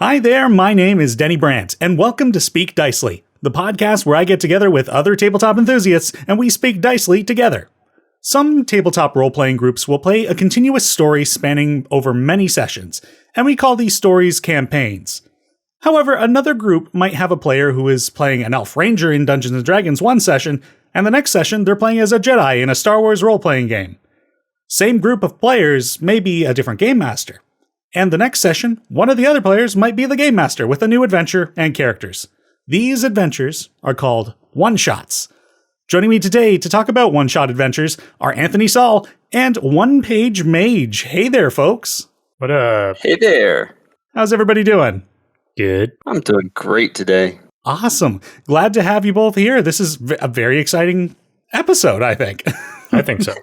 Hi there, my name is Teni Brant, and welcome to Speak Dicely, the podcast where I get together with other tabletop enthusiasts and we speak Dicely together. Some tabletop role-playing groups will play a continuous story spanning over many sessions, and we call these stories campaigns. However, another group might have a player who is playing an elf ranger in Dungeons & Dragons one session, and the next session they're playing as a Jedi in a Star Wars role-playing game. Same group of players may be a different game master. And the next session, one of the other players might be the game master with a new adventure and characters. These adventures are called one-shots. Joining me today to talk about one-shot adventures are Anthony Saul and OnePageMage. Hey there, folks. What up? Hey there. How's everybody doing? Good. I'm doing great today. Awesome. Glad to have you both here. This is a very exciting episode, I think. I think so.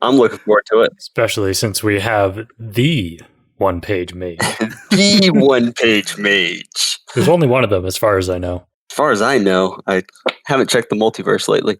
I'm looking forward to it. Especially since we have the OnePageMage. The OnePageMage. There's only one of them, as far as I know. As far as I know, I haven't checked the multiverse lately.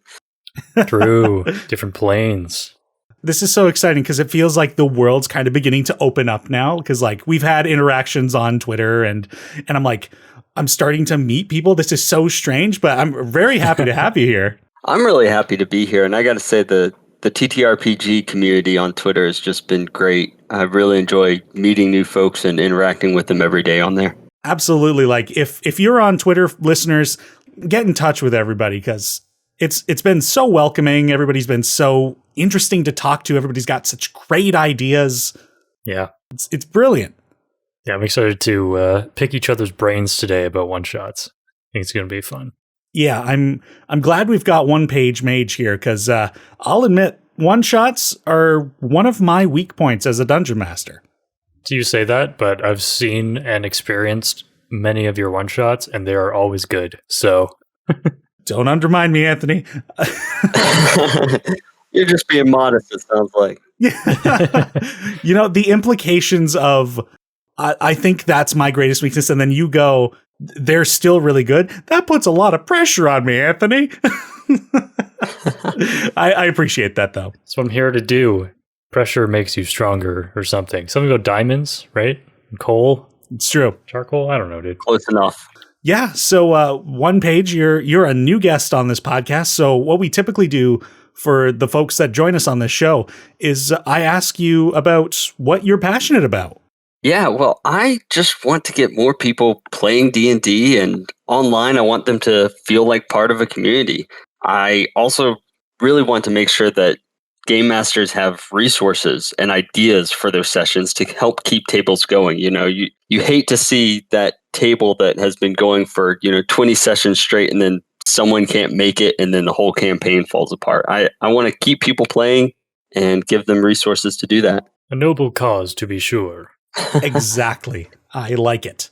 True. Different planes. This is so exciting because it feels like the world's kind of beginning to open up now. Because like we've had interactions on Twitter and I'm like, I'm starting to meet people. This is so strange, but I'm very happy to have you here. I'm really happy to be here. And I got to say the TTRPG community on Twitter has just been great. I really enjoy meeting new folks and interacting with them every day on there. Absolutely. Like if you're on Twitter, listeners, get in touch with everybody because it's been so welcoming. Everybody's been so interesting to talk to. Everybody's got such great ideas. Yeah. It's brilliant. Yeah, I'm excited to pick each other's brains today about one-shots. I think it's going to be fun. Yeah, I'm glad we've got OnePageMage here because I'll admit one-shots are one of my weak points as a dungeon master. Do you say that? But I've seen and experienced many of your one-shots, and they are always good. So don't undermine me, Anthony. You're just being modest, it sounds like. Yeah. You know, the implications of I think that's my greatest weakness, and then you go, they're still really good. That puts a lot of pressure on me, Anthony. I appreciate that, though. That's what I'm here to do. Pressure makes you stronger or something. Something about diamonds, right? Coal? It's true. Charcoal? I don't know, dude. Close enough. Yeah, so OnePage, you're a new guest on this podcast. So what we typically do for the folks that join us on this show is I ask you about what you're passionate about. Yeah, well, I just want to get more people playing D&D, and online I want them to feel like part of a community. I also really want to make sure that game masters have resources and ideas for their sessions to help keep tables going. You know, you hate to see that table that has been going for, 20 sessions straight and then someone can't make it and then the whole campaign falls apart. I want to keep people playing and give them resources to do that. A noble cause, to be sure. Exactly. I like it.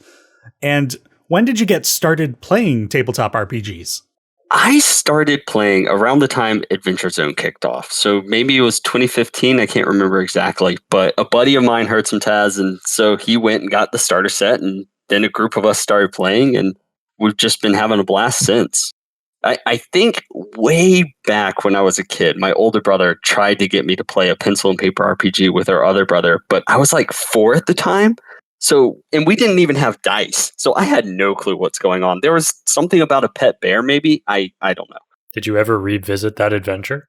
And when did you get started playing tabletop RPGs? I started playing around the time Adventure Zone kicked off. So maybe it was 2015. I can't remember exactly. But a buddy of mine heard some Taz, and so he went and got the starter set. And then a group of us started playing, and we've just been having a blast since. I think way back when I was a kid, my older brother tried to get me to play a pencil and paper RPG with our other brother, but I was like 4 at the time. So, and we didn't even have dice. So I had no clue what's going on. There was something about a pet bear, maybe. I don't know. Did you ever revisit that adventure?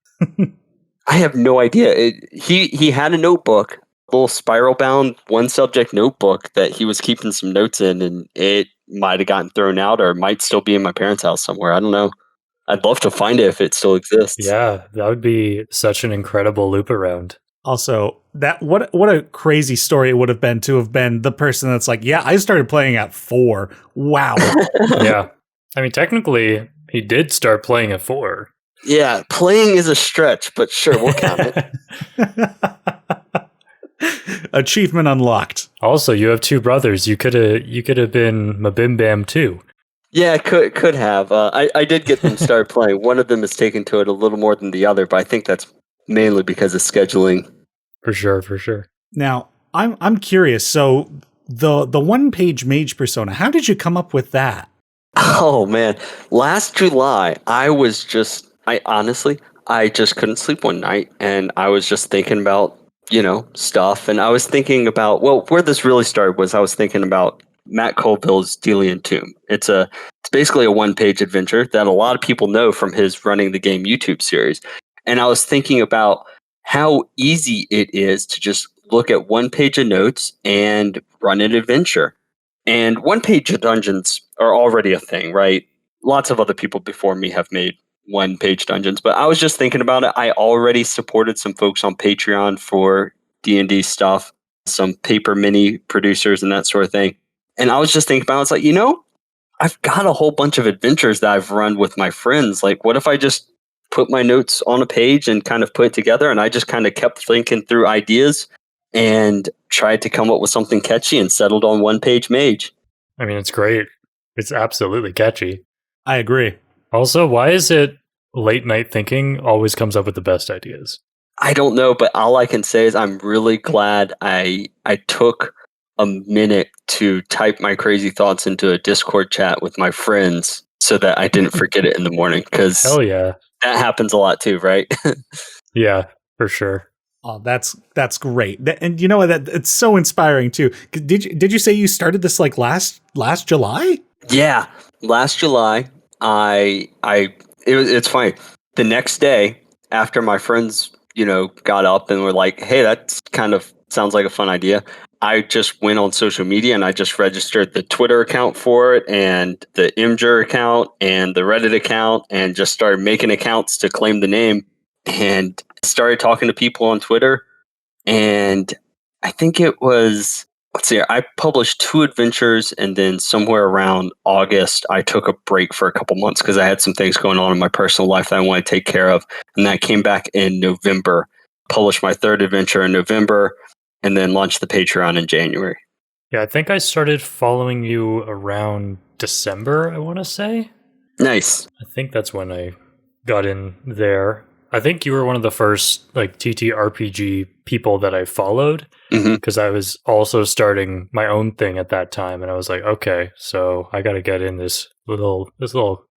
I have no idea. He had a notebook, a little spiral bound one subject notebook that he was keeping some notes in, and it might have gotten thrown out or might still be in my parents' house somewhere. I don't know. I'd love to find it if it still exists. Yeah, that would be such an incredible loop around. Also, that what a crazy story it would have been to have been the person that's like, yeah, I started playing at 4. Wow. Yeah. I mean, technically, he did start playing at 4. Yeah, playing is a stretch, but sure, we'll count it. Achievement unlocked. Also, you have 2 brothers. You could have been Mabim Bam too. Yeah, could have. I did get them started playing. One of them is taken to it a little more than the other, but I think that's mainly because of scheduling. For sure. Now, I'm curious. So the OnePageMage persona, how did you come up with that? Oh man, last July I honestly just couldn't sleep one night, and I was just thinking about stuff, and I was thinking about where this really started was I was thinking about Matt Colville's Delian Tomb. It's basically a one-page adventure that a lot of people know from his Running the Game YouTube series. And I was thinking about how easy it is to just look at one page of notes and run an adventure. And one-page dungeons are already a thing, right? Lots of other people before me have made one-page dungeons, but I was just thinking about it. I already supported some folks on Patreon for D&D stuff, some paper mini producers and that sort of thing. And I was just thinking about it. It's like, I've got a whole bunch of adventures that I've run with my friends. Like, what if I just put my notes on a page and kind of put it together? And I just kind of kept thinking through ideas and tried to come up with something catchy and settled on OnePageMage. I mean, it's great. It's absolutely catchy. I agree. Also, why is it late night thinking always comes up with the best ideas? I don't know, but all I can say is I'm really glad I took a minute to type my crazy thoughts into a Discord chat with my friends so that I didn't forget it in the morning, because Hell yeah. that happens a lot too, right? Yeah, for sure. Oh, that's great. And you know what? It's so inspiring too. Did you say you started this like last July? Yeah, last July. It's funny. The next day after my friends, got up and were like, "Hey, that kind of sounds like a fun idea." I just went on social media and I just registered the Twitter account for it and the Imgur account and the Reddit account and just started making accounts to claim the name and started talking to people on Twitter. And I think it was, I published 2 adventures, and then somewhere around August, I took a break for a couple months because I had some things going on in my personal life that I wanted to take care of. And that came back in November, published my 3rd adventure in November, and then launched the Patreon in January. Yeah, I think I started following you around December, I want to say. Nice. I think that's when I got in there. I think you were one of the first TTRPG people that I followed, because I was also starting my own thing at that time, and I was like, okay, so I got to get in this little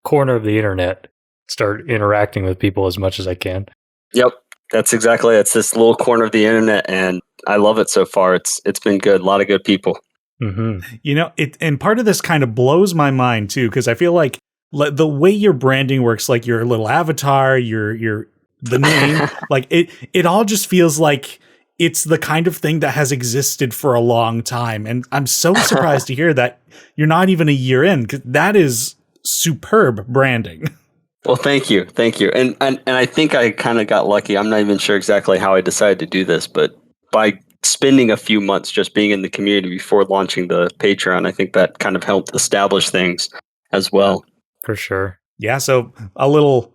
corner of the internet, start interacting with people as much as I can. Yep, that's exactly it. It's this little corner of the internet, and I love it so far. It's been good. A lot of good people. Mm-hmm. And part of this kind of blows my mind too, because I feel like the way your branding works, like your little avatar, the name, like it all just feels like it's the kind of thing that has existed for a long time. And I'm so surprised to hear that you're not even a year in, because that is superb branding. Well, thank you. And I think I kind of got lucky. I'm not even sure exactly how I decided to do this, but by spending a few months just being in the community before launching the Patreon, I think that kind of helped establish things as well. For sure. Yeah, so a little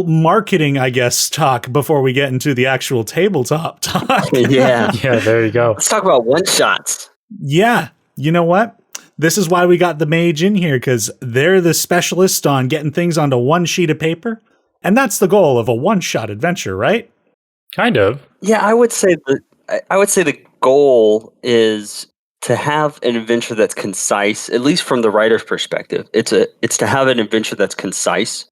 marketing, I guess, talk before we get into the actual tabletop talk. Yeah, there you go. Let's talk about one-shots. Yeah, you know what? This is why we got the mage in here, because they're the specialist on getting things onto one sheet of paper. And that's the goal of a one-shot adventure, right? Kind of. Yeah, I would say the goal is to have an adventure that's concise, at least from the writer's perspective. It's to have an adventure that's concise,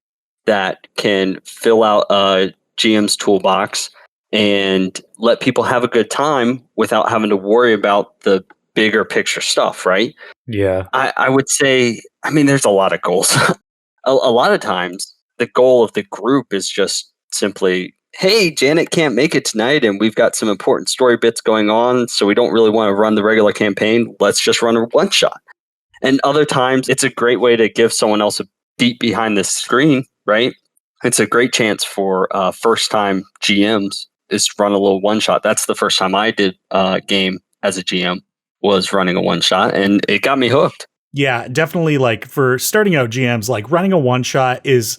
that can fill out a GM's toolbox and let people have a good time without having to worry about the bigger picture stuff, right? Yeah. I would say, there's a lot of goals. a lot of times, the goal of the group is just simply, hey, Janet can't make it tonight, and we've got some important story bits going on, so we don't really want to run the regular campaign. Let's just run a one-shot. And other times, it's a great way to give someone else a beat behind the screen, right? It's a great chance for first-time GMs is to run a little one-shot. That's the first time I did a game as a GM, was running a one-shot, and it got me hooked. Yeah, definitely. Like for starting out GMs, like running a one-shot is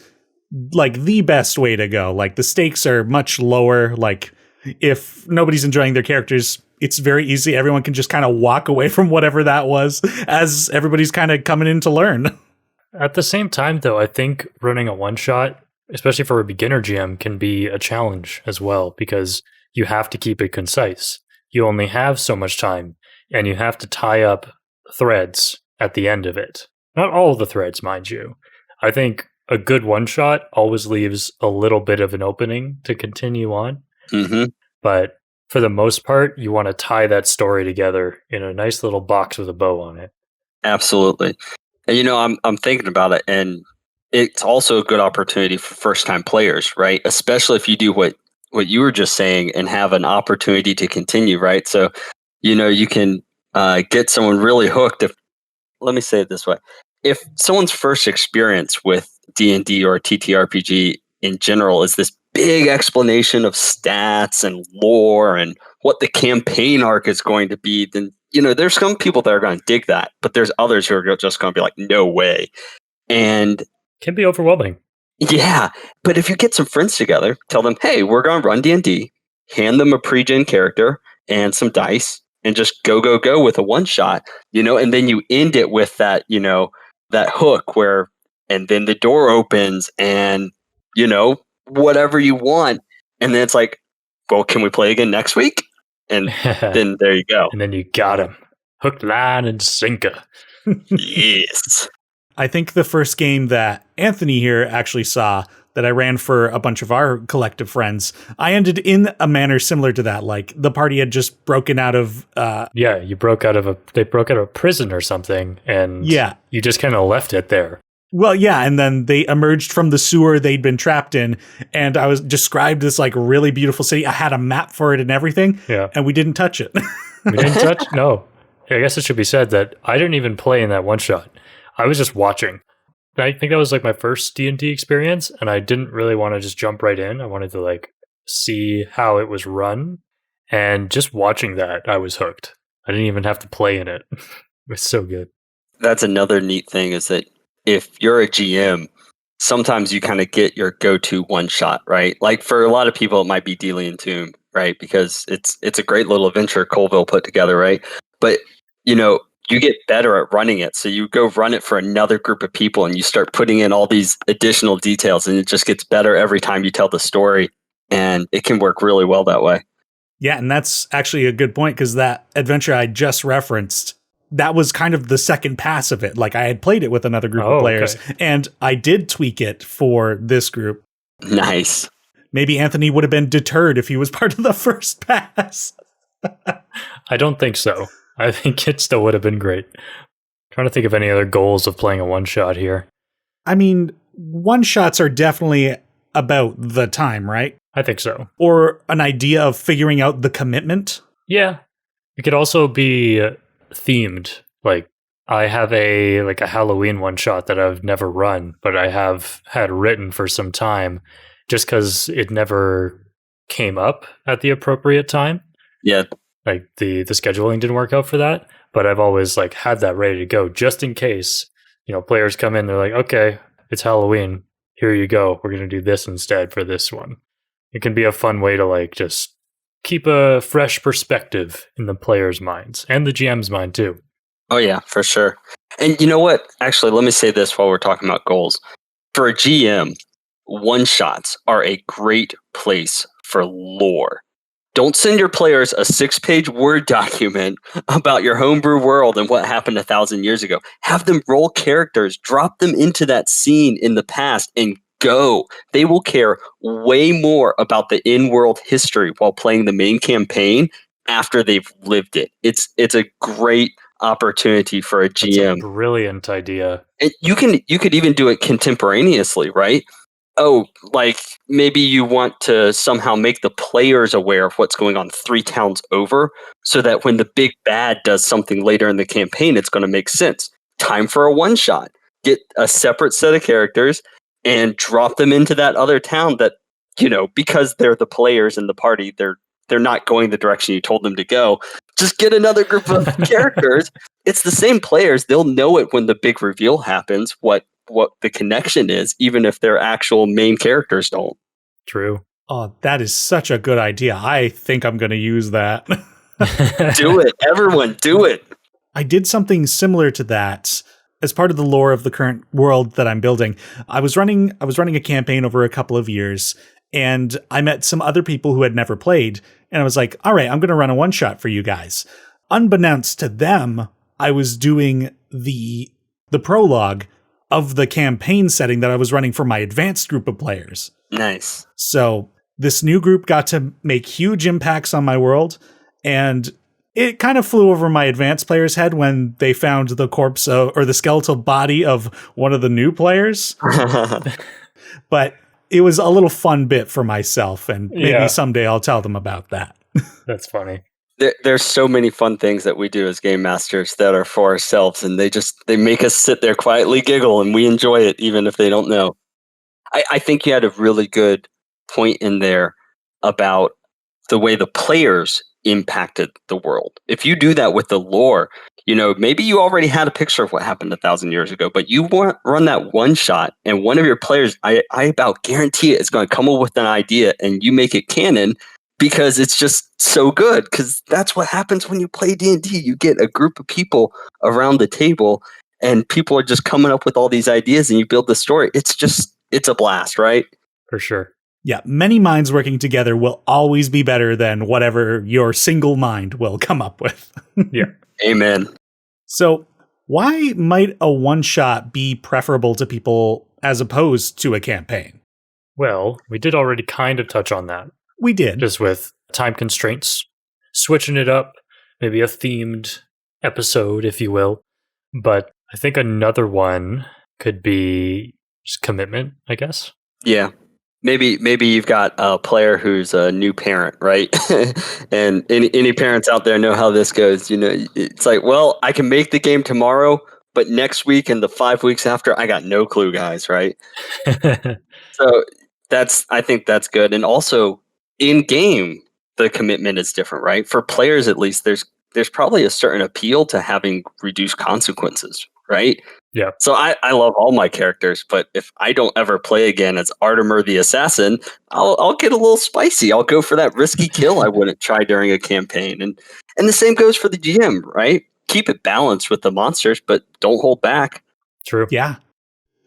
like the best way to go. Like the stakes are much lower. Like if nobody's enjoying their characters, it's very easy. Everyone can just kind of walk away from whatever that was, as everybody's kind of coming in to learn. At the same time, though, I think running a one-shot, especially for a beginner GM, can be a challenge as well, because you have to keep it concise. You only have so much time, and you have to tie up threads at the end of it. Not all of the threads, mind you. I think a good one-shot always leaves a little bit of an opening to continue on. Mm-hmm. But for the most part, you want to tie that story together in a nice little box with a bow on it. Absolutely. And I'm thinking about it, and it's also a good opportunity for first time players, right? Especially if you do what you were just saying and have an opportunity to continue, right? So, you can get someone really hooked. If let me say it this way: if someone's first experience with D&D or TTRPG in general is this big explanation of stats and lore and what the campaign arc is going to be, then there's some people that are going to dig that, but there's others who are just going to be like, no way. And can be overwhelming. Yeah, but if you get some friends together, tell them, hey, we're going to run D&D, hand them a pre-gen character and some dice, and just go with a one-shot, and then you end it with that, that hook where, and then the door opens and, whatever you want. And then it's like, well, can we play again next week? And then there you go. And then you got him. Hook, line, and sinker. Yes. I think the first game that Anthony here actually saw that I ran for a bunch of our collective friends, I ended in a manner similar to that. Like the party had just broken out of... they broke out of a prison or something, and you just kind of left it there. Well, yeah, and then they emerged from the sewer they'd been trapped in, and I was described this like really beautiful city. I had a map for it and everything, and we didn't touch it. We didn't touch? No. I guess it should be said that I didn't even play in that one shot. I was just watching. I think that was like my first D&D experience, and I didn't really want to just jump right in. I wanted to like see how it was run, and just watching that, I was hooked. I didn't even have to play in it. It was so good. That's another neat thing is that if you're a GM, sometimes you kind of get your go-to one shot, right? Like for a lot of people, it might be Delian Tomb, right? Because it's a great little adventure Colville put together, right? But you get better at running it. So you go run it for another group of people and you start putting in all these additional details, and it just gets better every time you tell the story. And it can work really well that way. Yeah, and that's actually a good point, because that adventure I just referenced, that was kind of the second pass of it. Like I had played it with another group of players, and I did tweak it for this group. Nice. Maybe Anthony would have been deterred if he was part of the first pass. I don't think so. I think it still would have been great. Trying to think of any other goals of playing a one-shot here. I mean, one-shots are definitely about the time, right? I think so. Or an idea of figuring out the commitment. Yeah. It could also be themed. Like, I have a Halloween one-shot that I've never run, but I have had written for some time just because it never came up at the appropriate time. Yeah. Like the scheduling didn't work out for that, but I've always like had that ready to go just in case, players come in, they're like, okay, it's Halloween. Here you go. We're going to do this instead for this one. It can be a fun way to like just keep a fresh perspective in the players' minds and the GM's mind too. Oh yeah, for sure. And you know what? Actually, let me say this while we're talking about goals. For a GM, one-shots are a great place for lore. Don't send your players a 6-page Word document about your homebrew world and what happened 1,000 years ago. Have them roll characters, drop them into that scene in the past, and go. They will care way more about the in-world history while playing the main campaign after they've lived it. It's a great opportunity for a GM. That's a brilliant idea. And you could even do it contemporaneously, right? Oh, like maybe you want to somehow make the players aware of what's going on 3 towns over, so that when the big bad does something later in the campaign, it's going to make sense. Time for a one-shot. Get a separate set of characters and drop them into that other town that, because they're the players in the party, they're not going the direction you told them to go. Just get another group of characters. It's the same players. They'll know it when the big reveal happens, what the connection is, even if their actual main characters don't. True. Oh, that is such a good idea. I think I'm going to use that. Do it. Everyone, do it. I did something similar to that as part of the lore of the current world that I'm building. I was running a campaign over a couple of years, and I met some other people who had never played, and I was like, all right, I'm going to run a one-shot for you guys. Unbeknownst to them, I was doing the prologue of the campaign setting that I was running for my advanced group of players. Nice. So this new group got to make huge impacts on my world, and It kind of flew over my advanced player's head when they found the corpse or the skeletal body of one of the new players. But it was a little fun bit for myself, and maybe someday I'll tell them about that. That's funny. There's so many fun things that we do as game masters that are for ourselves, and they make us sit there quietly giggle, and we enjoy it even if they don't know. I think you had a really good point in there about the way the players impacted the world. If you do that with the lore, maybe you already had a picture of what happened 1,000 years ago, but you run that one shot, and one of your players, I about guarantee it, is going to come up with an idea, and you make it canon because it's just so good. Because that's what happens when you play D&D. You get a group of people around the table, and people are just coming up with all these ideas, and you build the story. It's a blast, right? For sure. Yeah, many minds working together will always be better than whatever your single mind will come up with. Yeah. Amen. So why might a one-shot be preferable to people as opposed to a campaign? Well, we did already kind of touch on that. We did. Just with time constraints, switching it up, maybe a themed episode, if you will. But I think another one could be just commitment, I guess. Yeah. Maybe you've got a player who's a new parent, right? And any parents out there know how this goes. It's like, well, I can make the game tomorrow, but next week and the 5 weeks after, I got no clue, guys, right? So I think that's good. And also in game, the commitment is different, right? For players, at least, there's probably a certain appeal to having reduced consequences, right? Yeah. So I love all my characters, but if I don't ever play again as Artemer the Assassin, I'll get a little spicy. I'll go for that risky kill I wouldn't try during a campaign. And the same goes for the GM, right? Keep it balanced with the monsters, but don't hold back. True. Yeah.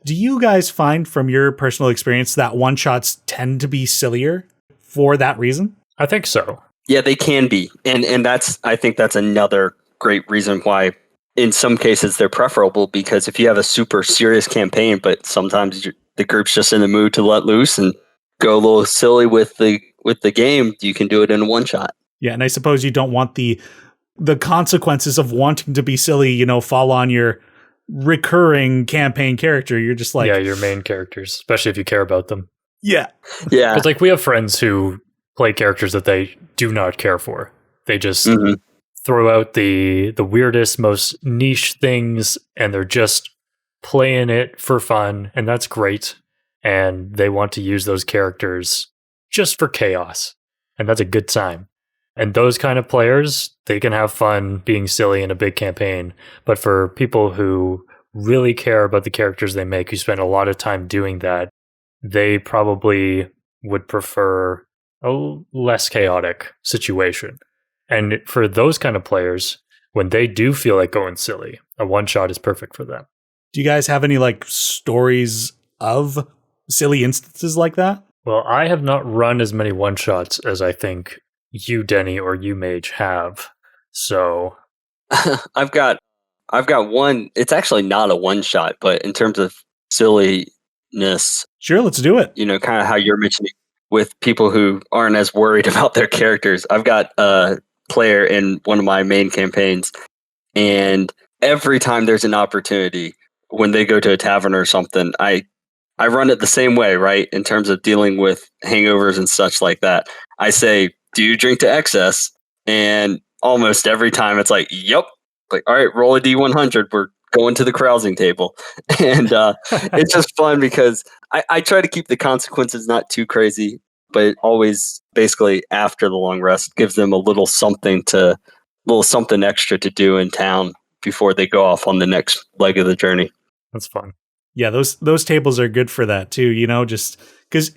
Do you guys find from your personal experience that one-shots tend to be sillier for that reason? I think so. Yeah, they can be. And I think that's another great reason why in some cases they're preferable, because if you have a super serious campaign, but sometimes the group's just in the mood to let loose and go a little silly with the game, you can do it in a one shot. Yeah, and I suppose you don't want the consequences of wanting to be silly, fall on your recurring campaign character. You're just like, your main characters, especially if you care about them. Yeah. Yeah. It's like we have friends who play characters that they do not care for. They just throw out the weirdest, most niche things, and they're just playing it for fun, and that's great. And they want to use those characters just for chaos, and that's a good time. And those kind of players, they can have fun being silly in a big campaign. But for people who really care about the characters they make, who spend a lot of time doing that, they probably would prefer a less chaotic situation. And for those kind of players, when they do feel like going silly, a one-shot is perfect for them. Do you guys have any stories of silly instances like that? Well, I have not run as many one-shots as I think you, Denny, or you, Mage, have. So I've got one. It's actually not a one-shot, but in terms of silliness, sure, let's do it. Kind of how you're mentioning with people who aren't as worried about their characters. I've got a player in one of my main campaigns, and every time there's an opportunity when they go to a tavern or something, I run it the same way, right? In terms of dealing with hangovers and such like that. I say, do you drink to excess? And almost every time it's like, yep. Like, all right, roll a D100. We're going to the carousing table. And it's just fun because I try to keep the consequences not too crazy, but always basically after the long rest gives them a little something extra to do in town before they go off on the next leg of the journey. That's fun. Yeah, those tables are good for that too, just because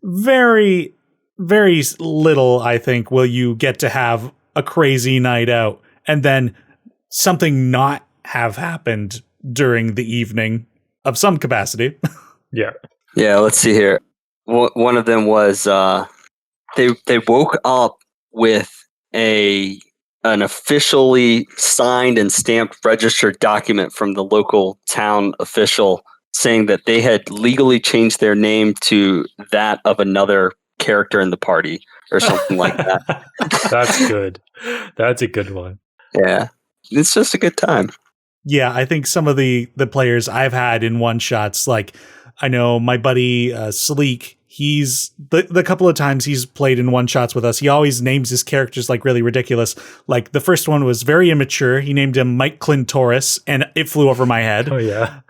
very, very little, I think, will you get to have a crazy night out and then something not have happened during the evening of some capacity. Yeah. Yeah, let's see here. One of them was they woke up with an officially signed and stamped registered document from the local town official saying that they had legally changed their name to that of another character in the party, or something like that. That's good. That's a good one. Yeah. It's just a good time. Yeah, I think some of the players I've had in one shots, like I know my buddy Sleek, he's the couple of times he's played in one shots with us, he always names his characters like really ridiculous. Like the first one was very immature. He named him Mike Clintoris, and it flew over my head. Oh yeah.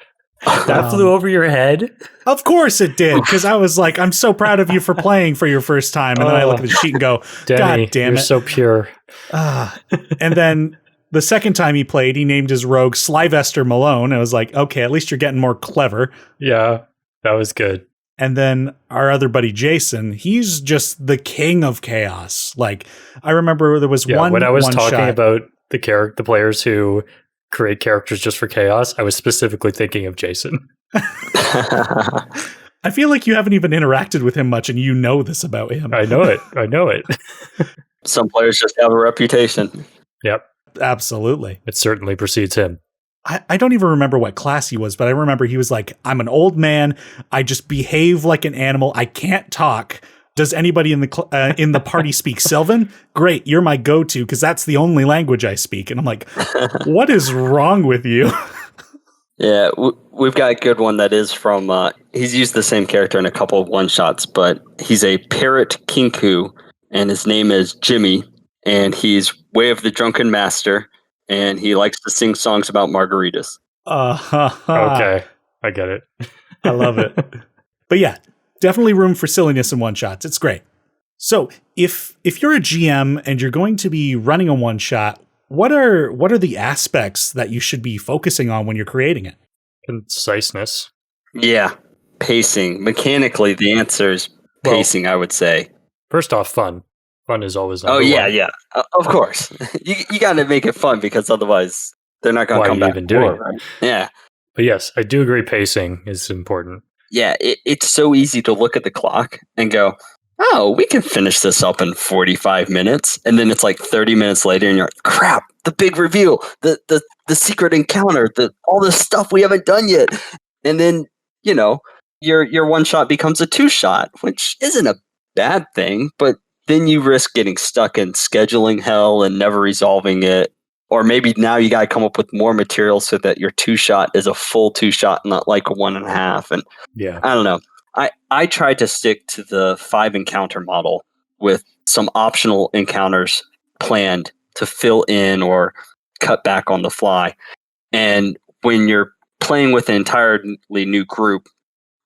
That flew over your head? Of course it did, because I was like, I'm so proud of you for playing for your first time. And then I look at the sheet and go, Denny, God damn you're it. so pure. And then the second time he played, he named his rogue Slyvester Malone. I was like, okay, at least you're getting more clever. Yeah, that was good. And then our other buddy Jason, he's just the king of chaos. Like I remember there was one when I was one talking shot. about the players who create characters just for chaos, I was specifically thinking of Jason. I feel like you haven't even interacted with him much, and you know this about him. I know it. Some players just have a reputation. Yep. Absolutely. It certainly precedes him. I don't even remember what class he was, but I remember he was like, I'm an old man. I just behave like an animal. I can't talk. Does anybody in the party speak Sylvan? Great, you're my go-to, because that's the only language I speak. And I'm like, what is wrong with you? Yeah, we've got a good one that is from, he's used the same character in a couple of one-shots, but he's a parrot kinku, and his name is Jimmy, and he's Way of the Drunken Master, and he likes to sing songs about margaritas. Okay, I get it. I love it. But yeah, definitely room for silliness in one-shots. It's great. So if you're a GM and you're going to be running a one-shot, what are the aspects that you should be focusing on when you're creating it? Conciseness. Yeah, pacing. Mechanically, the answer is pacing, I would say. First off, fun. Fun is always number one. Yeah. Of course. you got to make it fun, because otherwise they're not going to come back. Even doing it? Right? Yeah. But yes, I do agree pacing is important. Yeah, it's so easy to look at the clock and go, oh, we can finish this up in 45 minutes. And then it's like 30 minutes later and you're like, crap, the big reveal, the secret encounter, all this stuff we haven't done yet. And then, your one shot becomes a two shot, which isn't a bad thing, but then you risk getting stuck in scheduling hell and never resolving it. Or maybe now you got to come up with more material so that your two shot is a full two shot, not like a 1.5. And yeah, I don't know. I tried to stick to the 5 encounter model with some optional encounters planned to fill in or cut back on the fly. And when you're playing with an entirely new group,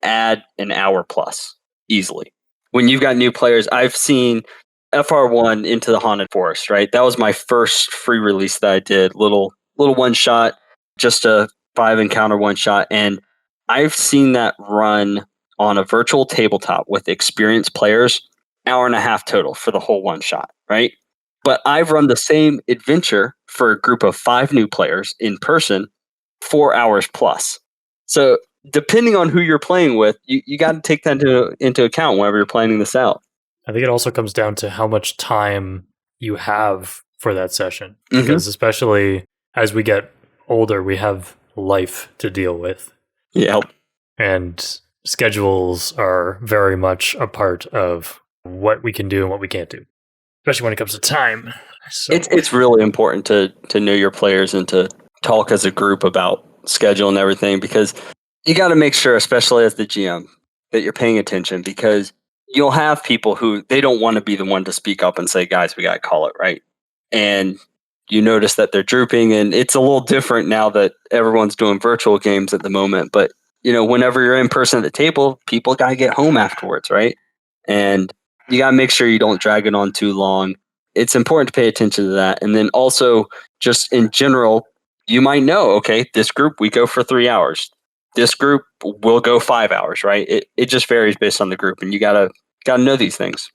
add an hour plus easily. When you've got new players, I've seen FR1 Into the Haunted Forest, right? That was my first free release that I did. Little one shot, just a 5 encounter one shot. And I've seen that run on a virtual tabletop with experienced players, 1.5 hours total for the whole one shot, right? But I've run the same adventure for a group of 5 new players in person, 4 hours plus. So depending on who you're playing with, you got to take that into account whenever you're planning this out. I think it also comes down to how much time you have for that session. Because especially as we get older, we have life to deal with. Yeah. And schedules are very much a part of what we can do and what we can't do, especially when it comes to time. So. It's really important to know your players and to talk as a group about schedule and everything, because you got to make sure, especially as the GM, that you're paying attention, because you'll have people who they don't want to be the one to speak up and say, guys, we got to call it, right? And you notice that they're drooping, and it's a little different now that everyone's doing virtual games at the moment, but whenever you're in person at the table, people got to get home afterwards, right? And you got to make sure you don't drag it on too long. It's important to pay attention to that. And then also, just in general, you might know, okay, this group, we go for 3 hours. This group will go 5 hours, right? It just varies based on the group, and you got to know these things.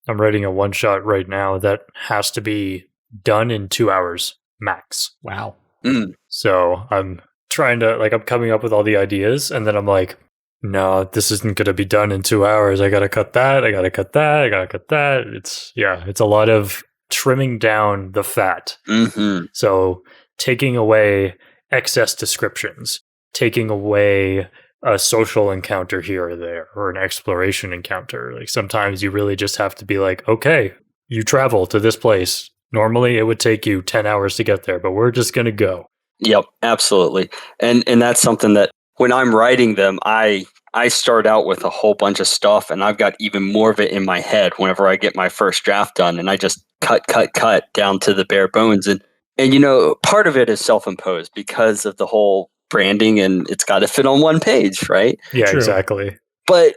I'm writing a one shot right now that has to be done in 2 hours max. Wow. So I'm trying to, I'm coming up with all the ideas, and then I'm like, no, this isn't going to be done in 2 hours. I got to cut that. I got to cut that. I got to cut that. It's a lot of trimming down the fat. So taking away excess descriptions, taking away a social encounter here or there, or an exploration encounter. Like sometimes you really just have to be like, okay, you travel to this place. Normally it would take you 10 hours to get there, but we're just going to go. Yep, absolutely. And that's something that when I'm writing them, I start out with a whole bunch of stuff, and I've got even more of it in my head whenever I get my first draft done, and I just cut down to the bare bones. And part of it is self-imposed because of the whole branding, and it's got to fit on one page, right? Yeah, True. exactly. But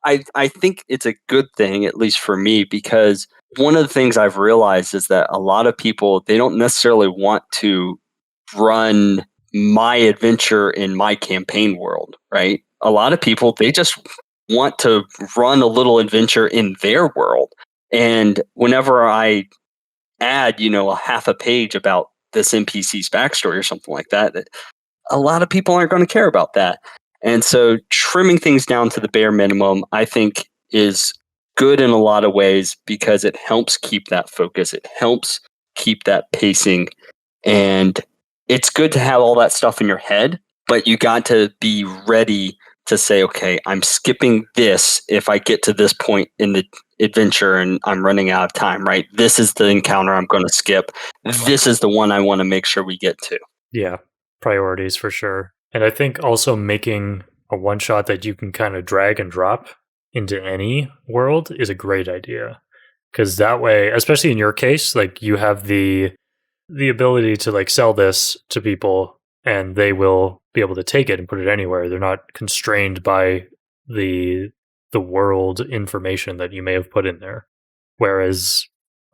I think it's a good thing, at least for me, because one of the things I've realized is that a lot of people, they don't necessarily want to run my adventure in my campaign world, right? A lot of people, they just want to run a little adventure in their world. And whenever I add, a half a page about this NPC's backstory or something like that, a lot of people aren't going to care about that. And so trimming things down to the bare minimum, I think, is good in a lot of ways because it helps keep that focus. It helps keep that pacing. And it's good to have all that stuff in your head, but you got to be ready to say, okay, I'm skipping this if I get to this point in the adventure and I'm running out of time, right? This is the encounter I'm going to skip. This is the one I want to make sure we get to. Yeah, priorities for sure. And I think also making a one shot that you can kind of drag and drop into any world is a great idea. Because that way, especially in your case, like you have the ability to like sell this to people and they will be able to take it and put it anywhere. They're not constrained by the world information that you may have put in there. Whereas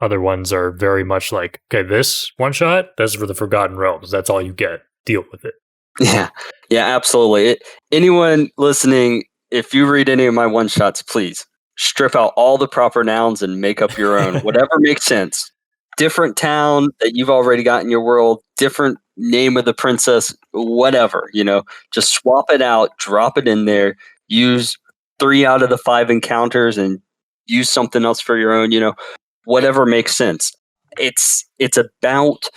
other ones are very much like, okay, this one shot, that's for the Forgotten Realms. That's all you get. Deal with it. Yeah, absolutely. Anyone listening, if you read any of my one shots, please strip out all the proper nouns and make up your own, whatever makes sense. Different town that you've already got in your world, different name of the princess, whatever, just swap it out, drop it in there, use 3 out of the 5 encounters and use something else for your own, whatever makes sense. It's about,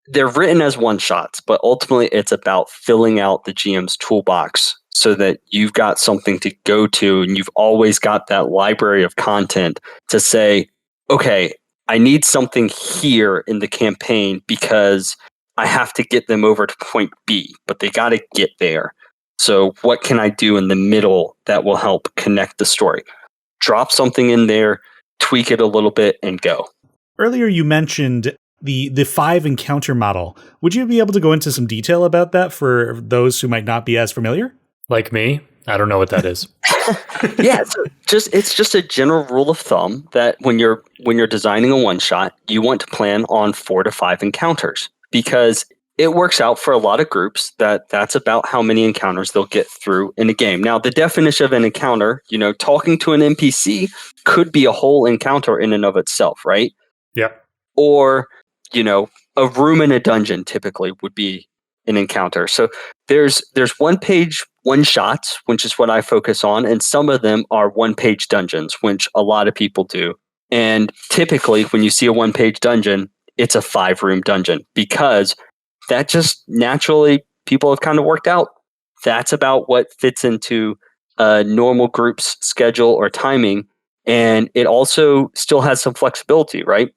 they're written as one shots, but ultimately it's about filling out the GM's toolbox so that you've got something to go to and you've always got that library of content to say, okay, I need something here in the campaign because I have to get them over to point B, but they got to get there. So what can I do in the middle that will help connect the story? Drop something in there, tweak it a little bit, and go. Earlier you mentioned the 5 encounter model. Would you be able to go into some detail about that for those who might not be as familiar? Like me, I don't know what that is. Yeah, it's just a general rule of thumb that when you're designing a one shot, you want to plan on 4 to 5 encounters because it works out for a lot of groups that's about how many encounters they'll get through in a game. Now, the definition of an encounter, talking to an NPC could be a whole encounter in and of itself, right? Yeah. Or, a room in a dungeon typically would be an encounter. So there's 1 page one shots, which is what I focus on, and some of them are 1 page dungeons, which a lot of people do. And typically when you see a 1 page dungeon, it's a 5-room dungeon because that just naturally people have kind of worked out. That's about what fits into a normal group's schedule or timing. And it also still has some flexibility, right?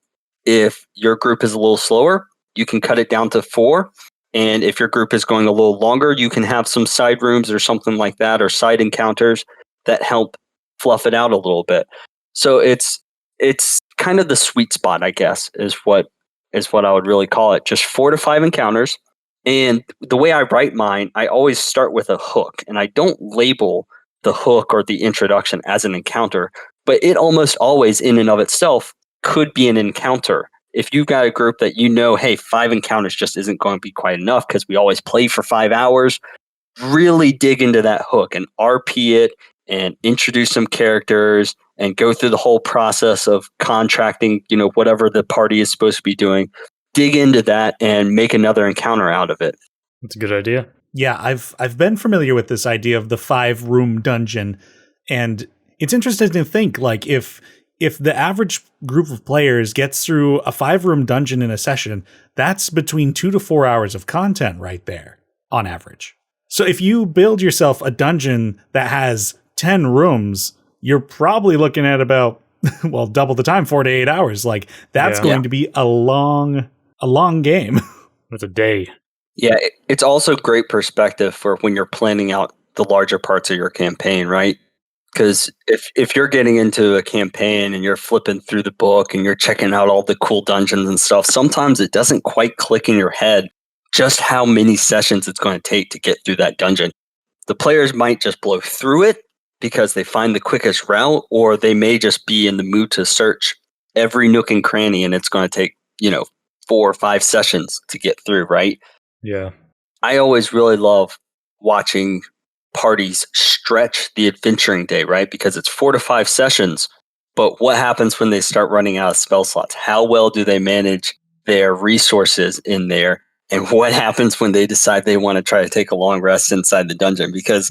If your group is a little slower, you can cut it down to 4. And if your group is going a little longer, you can have some side rooms or something like that, or side encounters that help fluff it out a little bit. So it's kind of the sweet spot, I guess, is what I would really call it. Just 4 to 5 encounters. And the way I write mine, I always start with a hook, and I don't label the hook or the introduction as an encounter, but it almost always in and of itself could be an encounter. If you've got a group that hey, 5 encounters just isn't going to be quite enough because we always play for 5 hours, really dig into that hook and RP it and introduce some characters and go through the whole process of contracting, whatever the party is supposed to be doing. Dig into that and make another encounter out of it. That's a good idea. Yeah, I've been familiar with this idea of the 5-room dungeon, and it's interesting to think like if the average group of players gets through a 5-room dungeon in a session, that's between 2 to 4 hours of content right there on average. So if you build yourself a dungeon that has 10 rooms, you're probably looking at about, well, double the time, 4 to 8 hours. Like, that's going to be a long game. It's a day. Yeah, it's also great perspective for when you're planning out the larger parts of your campaign, right? Because if you're getting into a campaign and you're flipping through the book and you're checking out all the cool dungeons and stuff, sometimes it doesn't quite click in your head just how many sessions it's going to take to get through that dungeon. The players might just blow through it because they find the quickest route, or they may just be in the mood to search every nook and cranny, and it's going to take, 4 or 5 sessions to get through, right? Yeah. I always really love watching parties stretch the adventuring day, right? Because it's 4 to 5 sessions. But what happens when they start running out of spell slots? How well do they manage their resources in there? And what happens when they decide they want to try to take a long rest inside the dungeon? Because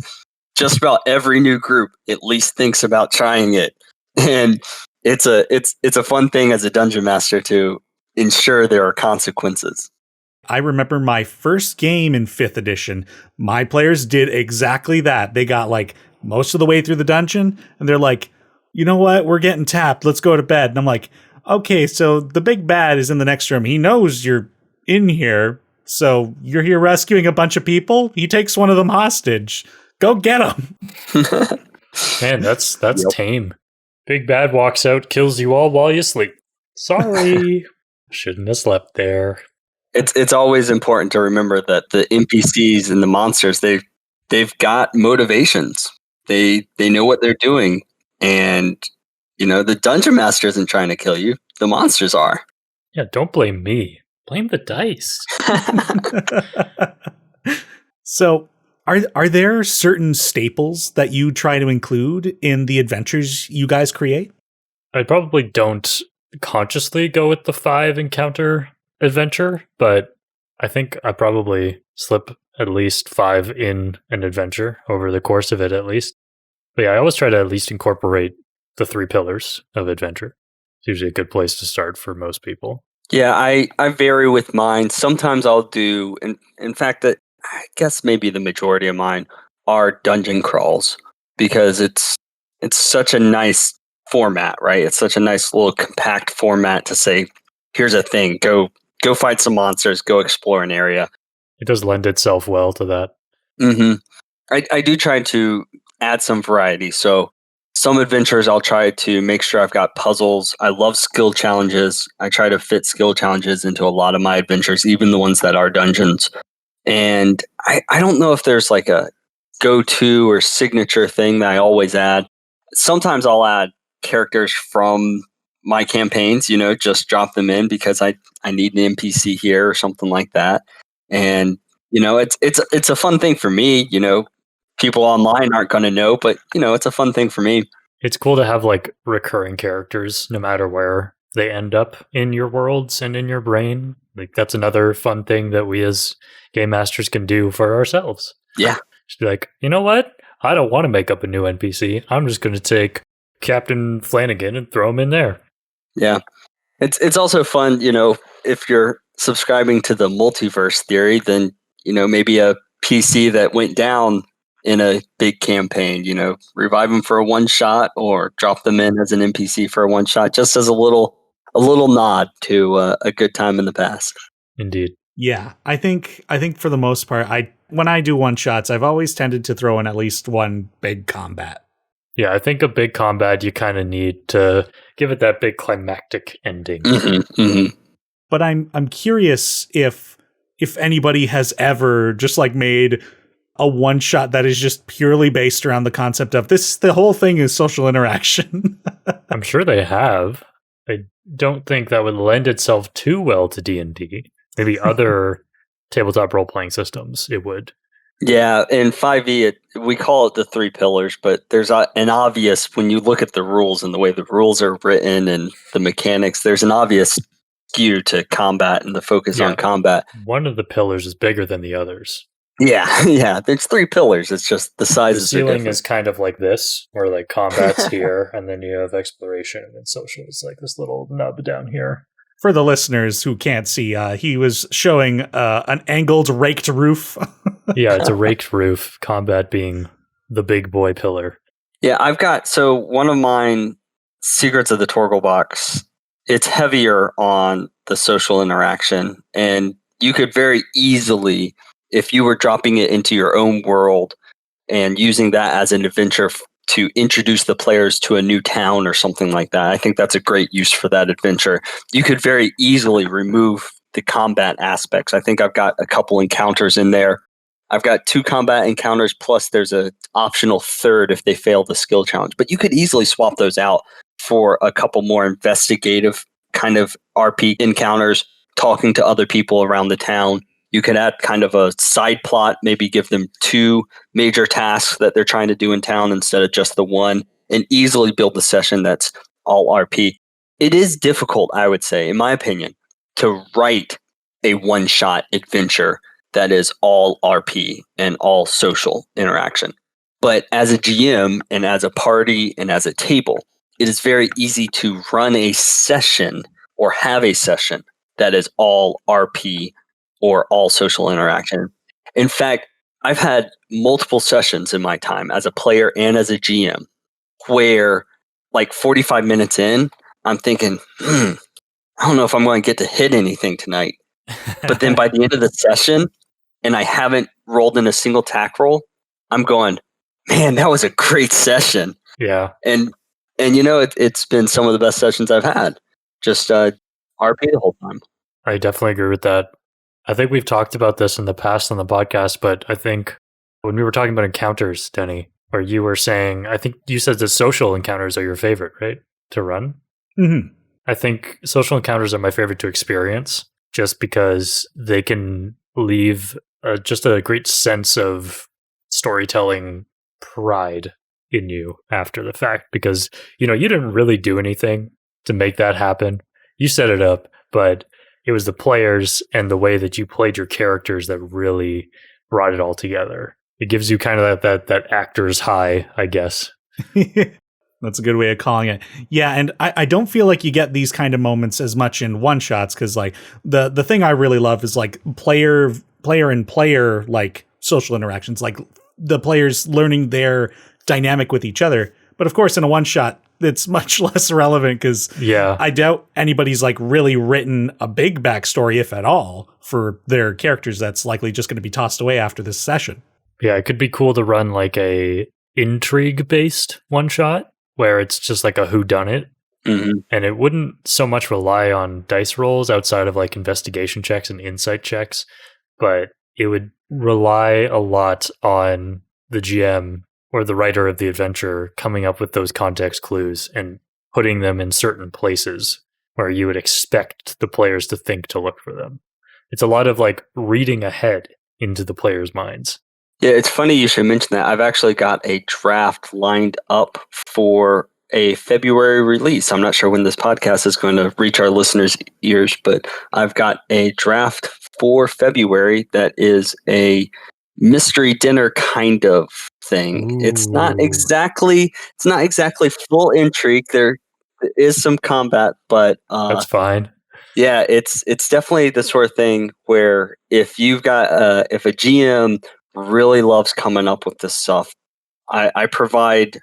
just about every new group at least thinks about trying it. And it's a fun thing as a dungeon master to ensure there are consequences. I remember my first game in 5th edition, my players did exactly that. They got like most of the way through the dungeon and they're like, you know what? We're getting tapped. Let's go to bed. And I'm like, okay, so the big bad is in the next room. He knows you're in here. So you're here rescuing a bunch of people. He takes one of them hostage. Go get him. Man, that's tame. Big bad walks out, kills you all while you sleep. Sorry. Shouldn't have slept there. It's always important to remember that the NPCs and the monsters, they've got motivations. They know what they're doing, and the dungeon master isn't trying to kill you. The monsters are. Yeah, don't blame me. Blame the dice. So, are there certain staples that you try to include in the adventures you guys create? I probably don't consciously go with the 5 encounter adventure, but I think I probably slip at least 5 in an adventure over the course of it, at least. But yeah, I always try to at least incorporate the 3 pillars of adventure. It's usually a good place to start for most people. Yeah, I vary with mine. Sometimes I'll do, in fact, that I guess maybe the majority of mine are dungeon crawls, because it's such a nice format, right? It's such a nice little compact format to say, here's a thing, go fight some monsters, go explore an area. It does lend itself well to that. Mm-hmm. I do try to add some variety. So some adventures I'll try to make sure I've got puzzles. I love skill challenges. I try to fit skill challenges into a lot of my adventures, even the ones that are dungeons. And I don't know if there's like a go-to or signature thing that I always add. Sometimes I'll add characters from my campaigns, just drop them in because I need an NPC here or something like that. And, it's a fun thing for me, people online aren't going to know, but it's a fun thing for me. It's cool to have like recurring characters no matter where they end up in your worlds and in your brain. Like that's another fun thing that we as game masters can do for ourselves. Yeah. Just be like, you know what? I don't want to make up a new NPC. I'm just going to take Captain Flanagan and throw him in there. Yeah. It's also fun, if you're subscribing to the multiverse theory, then, maybe a PC that went down in a big campaign, revive them for a one shot or drop them in as an NPC for a one shot, just as a little nod to a good time in the past. Indeed. Yeah, I think for the most part, when I do one shots, I've always tended to throw in at least one big combat. Yeah, I think a big combat you kind of need to give it that big climactic ending. Mm-hmm, mm-hmm. But I'm curious if anybody has ever just like made a one shot that is just purely based around the concept of this. The whole thing is social interaction. I'm sure they have. I don't think that would lend itself too well to D&D. Maybe other tabletop role-playing systems, it would. Yeah, in 5e, we call it the 3 pillars, but there's an obvious, when you look at the rules and the way the rules are written and the mechanics, there's an obvious skew to combat and the focus on combat. One of the pillars is bigger than the others. Yeah, there's 3 pillars. It's just the sizes. The ceiling is kind of like this, where like combat's here, and then you have exploration, and then social is like this little nub down here. For the listeners who can't see, he was showing an angled raked roof. Yeah, it's a raked roof, combat being the big boy pillar. Yeah, I've got, so one of mine, Secrets of the Torgal Box, it's heavier on the social interaction. And you could very easily, if you were dropping it into your own world and using that as an adventure to introduce the players to a new town or something like that, I think that's a great use for that adventure. You could very easily remove the combat aspects. I think I've got a couple encounters in there. I've got 2 combat encounters, plus there's a optional third if they fail the skill challenge. But you could easily swap those out for a couple more investigative kind of RP encounters, talking to other people around the town. You could add kind of a side plot, maybe give them 2 major tasks that they're trying to do in town instead of just the one, and easily build the session that's all RP. It is difficult, I would say, in my opinion, to write a one-shot adventure that is all RP and all social interaction. But as a GM and as a party and as a table, it is very easy to run a session or have a session that is all RP or all social interaction. In fact, I've had multiple sessions in my time as a player and as a GM where, like 45 minutes in, I'm thinking, I don't know if I'm going to get to hit anything tonight. But then by the end of the session, and I haven't rolled in a single attack roll, I'm going, man, that was a great session. Yeah. And it's been some of the best sessions I've had. Just RP the whole time. I definitely agree with that. I think we've talked about this in the past on the podcast, but I think when we were talking about encounters, Denny, or you were saying, I think you said the social encounters are your favorite, right? To run? Mm-hmm. I think social encounters are my favorite to experience just because they can leave just a great sense of storytelling pride in you after the fact, because you didn't really do anything to make that happen. You set it up, but it was the players and the way that you played your characters that really brought it all together. It gives you kind of that actor's high, I guess. That's a good way of calling it. Yeah, and I don't feel like you get these kind of moments as much in one shots, because like the thing I really love is like player and player like social interactions, like the players learning their dynamic with each other. But of course, in a one shot, it's much less relevant because I doubt anybody's like really written a big backstory, if at all, for their characters. That's likely just going to be tossed away after this session. Yeah, it could be cool to run like a intrigue based one shot where it's just like a whodunit. Mm-hmm. And it wouldn't so much rely on dice rolls outside of like investigation checks and insight checks, but it would rely a lot on the GM or the writer of the adventure coming up with those context clues and putting them in certain places where you would expect the players to think to look for them. It's a lot of like reading ahead into the players' minds. Yeah, it's funny you should mention that. I've actually got a draft lined up for a February release. I'm not sure when this podcast is going to reach our listeners' ears, but I've got a draft for February that is a mystery dinner kind of thing. Ooh. It's not exactly full intrigue. There is some combat, but that's fine. Yeah, it's definitely the sort of thing where if you've got if a GM really loves coming up with this stuff, I provide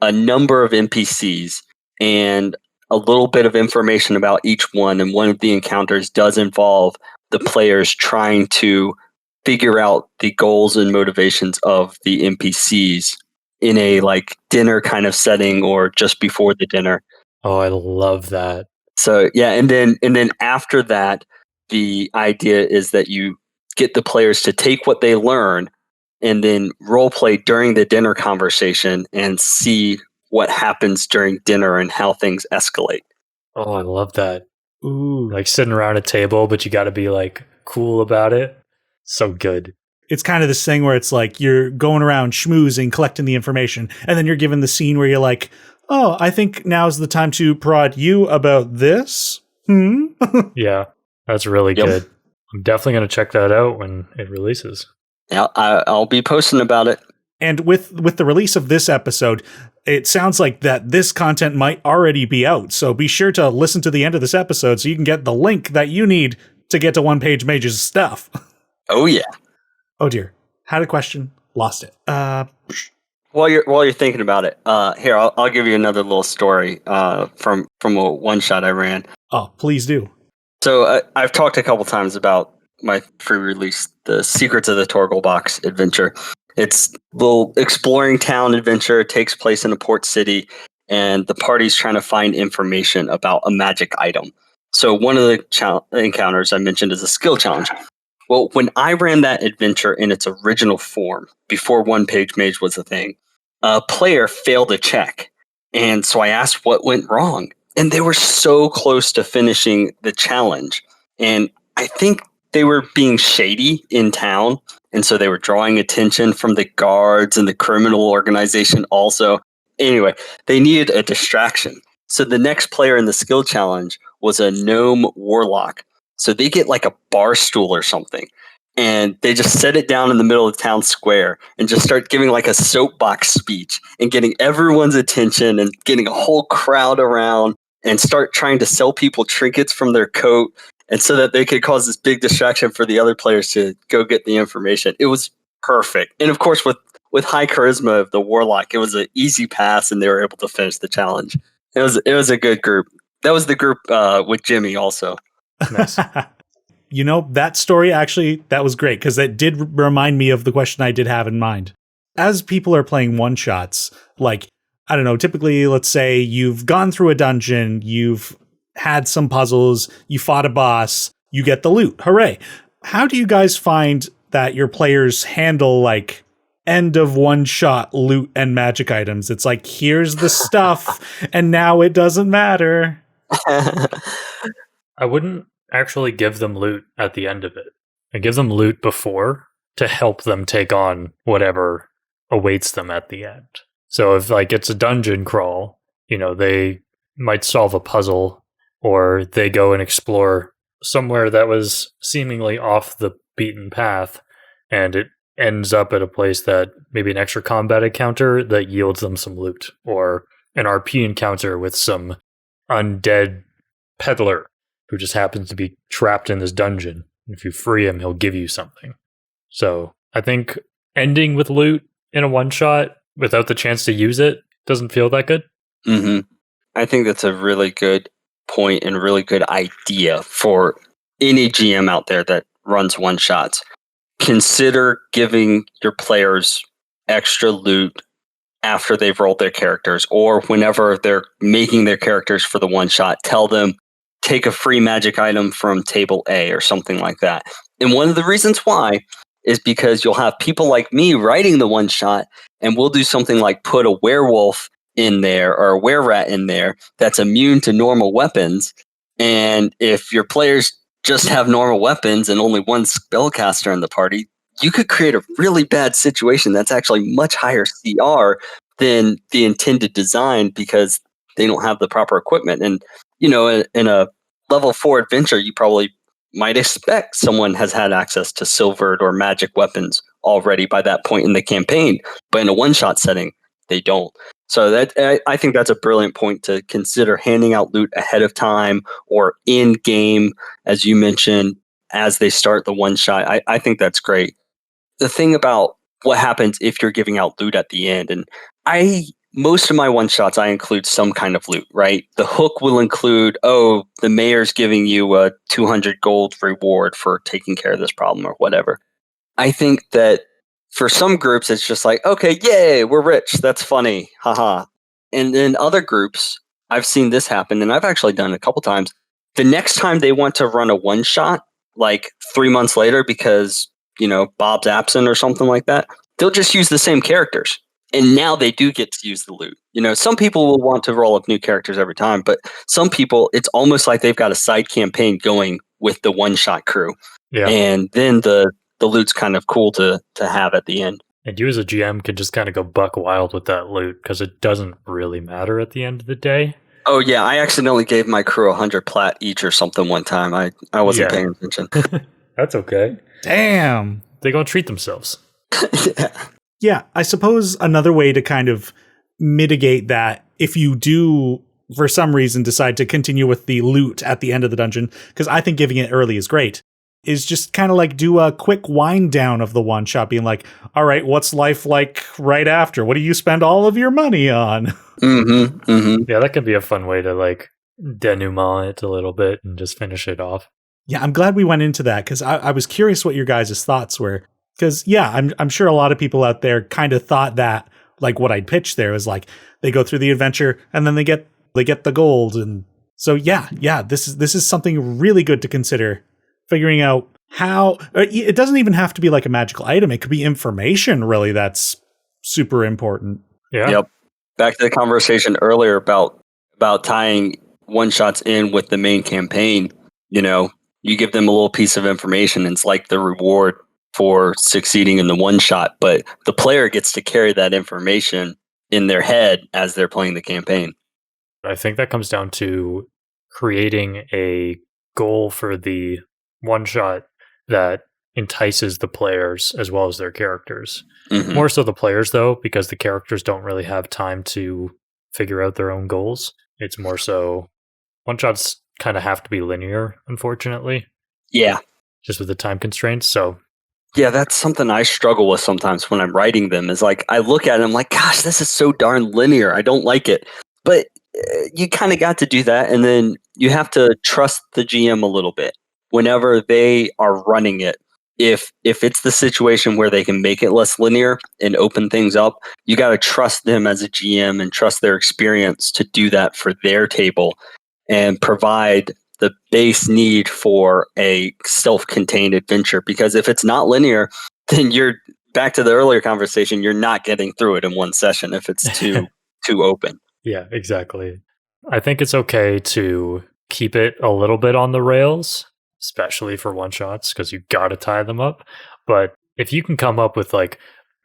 a number of NPCs and a little bit of information about each one, and one of the encounters does involve the players trying to figure out the goals and motivations of the NPCs in a like dinner kind of setting or just before the dinner. Oh, I love that. So yeah, and then after that, the idea is that you get the players to take what they learn and then role play during the dinner conversation and see what happens during dinner and how things escalate. Oh, I love that. Ooh, like sitting around a table, but you got to be like cool about it. So good. It's kind of this thing where it's like you're going around schmoozing, collecting the information, and then you're given the scene where you're like, oh, I think now's the time to prod you about this. Yeah, that's really good. I'm definitely going to check that out when it releases. Yeah, I'll be posting about it. And with the release of this episode, it sounds like that this content might already be out. So be sure to listen to the end of this episode so you can get the link that you need to get to OnePageMage's stuff. Oh, yeah. Oh, dear. Had a question, lost it. While you're thinking about it, here I'll give you another little story from a one shot I ran. Oh, please do. So I've talked a couple times about my free release, the Secrets of the Torgal Box adventure. It's a little exploring town adventure. It takes place in a port city, and the party's trying to find information about a magic item. So one of the encounters I mentioned is a skill challenge. Well, when I ran that adventure in its original form, before OnePageMage was a thing, a player failed a check. And so I asked what went wrong. And they were so close to finishing the challenge. And I think they were being shady in town. And so they were drawing attention from the guards and the criminal organization also. Anyway, they needed a distraction. So the next player in the skill challenge was a Gnome Warlock. So they get like a bar stool or something. And they just set it down in the middle of the town square and just start giving like a soapbox speech and getting everyone's attention and getting a whole crowd around and start trying to sell people trinkets from their coat, and so that they could cause this big distraction for the other players to go get the information. It was perfect. And of course, with high charisma of the Warlock, it was an easy pass and they were able to finish the challenge. It was a good group. That was the group with Jimmy also. Nice. You know, that story actually, that was great because that did remind me of the question I did have in mind. As people are playing one-shots, like, I don't know, typically, let's say you've gone through a dungeon, you've had some puzzles, you fought a boss, you get the loot. Hooray. How do you guys find that your players handle, like, end of one-shot loot and magic items? It's like, here's the stuff, and now it doesn't matter. I wouldn't actually give them loot at the end of it. I give them loot before to help them take on whatever awaits them at the end. So if like it's a dungeon crawl, you know, they might solve a puzzle or they go and explore somewhere that was seemingly off the beaten path and it ends up at a place that maybe an extra combat encounter that yields them some loot, or an RP encounter with some undead peddler who just happens to be trapped in this dungeon. If you free him, he'll give you something. So I think ending with loot in a one-shot without the chance to use it doesn't feel that good. Mm-hmm. I think that's a really good point and really good idea for any GM out there that runs one-shots. Consider giving your players extra loot after they've rolled their characters, or whenever they're making their characters for the one-shot. Tell them, take a free magic item from table A or something like that. And one of the reasons why is because you'll have people like me writing the one shot, and we'll do something like put a werewolf in there or a were-rat in there that's immune to normal weapons. And if your players just have normal weapons and only one spellcaster in the party, you could create a really bad situation that's actually much higher CR than the intended design because they don't have the proper equipment. And you know, in a level 4 adventure, you probably might expect someone has had access to silvered or magic weapons already by that point in the campaign. But in a one-shot setting, they don't. So that I think that's a brilliant point to consider, handing out loot ahead of time or in-game, as you mentioned, as they start the one-shot. I think that's great. The thing about what happens if you're giving out loot at the end, and most of my one-shots, I include some kind of loot, right? The hook will include, the mayor's giving you a 200 gold reward for taking care of this problem or whatever. I think that for some groups, it's just like, okay, yay, we're rich. That's funny. Haha. And then other groups, I've seen this happen, and I've actually done it a couple times. The next time they want to run a one-shot, like 3 months later because, you know, Bob's absent or something like that, they'll just use the same characters. And now they do get to use the loot. You know, some people will want to roll up new characters every time, but some people, it's almost like they've got a side campaign going with the one-shot crew. Yeah. And then the loot's kind of cool to have at the end. And you as a GM can just kind of go buck wild with that loot because it doesn't really matter at the end of the day. Oh, yeah. I accidentally gave my crew 100 plat each or something one time. I wasn't paying attention. That's okay. Damn. They're going to treat themselves. Yeah. Yeah, I suppose another way to kind of mitigate that, if you do, for some reason, decide to continue with the loot at the end of the dungeon, because I think giving it early is great, is just kind of like do a quick wind down of the one shot, being like, all right, what's life like right after? What do you spend all of your money on? Mm-hmm. Mm-hmm. Yeah, that could be a fun way to like denouement it a little bit and just finish it off. Yeah, I'm glad we went into that because I was curious what your guys' thoughts were. Because I'm sure a lot of people out there kind of thought that, like what I'd pitched there was like they go through the adventure and then they get the gold. And so yeah, this is something really good to consider, figuring out how it doesn't even have to be like a magical item. It could be information, really, that's super important. Yeah. Yep. Back to the conversation earlier about tying one shots in with the main campaign. You give them a little piece of information, and it's like the reward for succeeding in the one shot, but the player gets to carry that information in their head as they're playing the campaign. I think that comes down to creating a goal for the one shot that entices the players as well as their characters. Mm-hmm. More so the players, though, because the characters don't really have time to figure out their own goals. It's more so one shots kind of have to be linear, unfortunately. Yeah. Just with the time constraints. So yeah, that's something I struggle with sometimes when I'm writing them, is like I look at it and I'm like, gosh, this is so darn linear. I don't like it. But you kind of got to do that, and then you have to trust the GM a little bit whenever they are running it. If it's the situation where they can make it less linear and open things up, you got to trust them as a GM and trust their experience to do that for their table and provide the base need for a self-contained adventure. Because if it's not linear, then you're back to the earlier conversation. You're not getting through it in one session if it's too open. yeah, exactly. I think it's okay to keep it a little bit on the rails, especially for one shots, because you got to tie them up. But if you can come up with like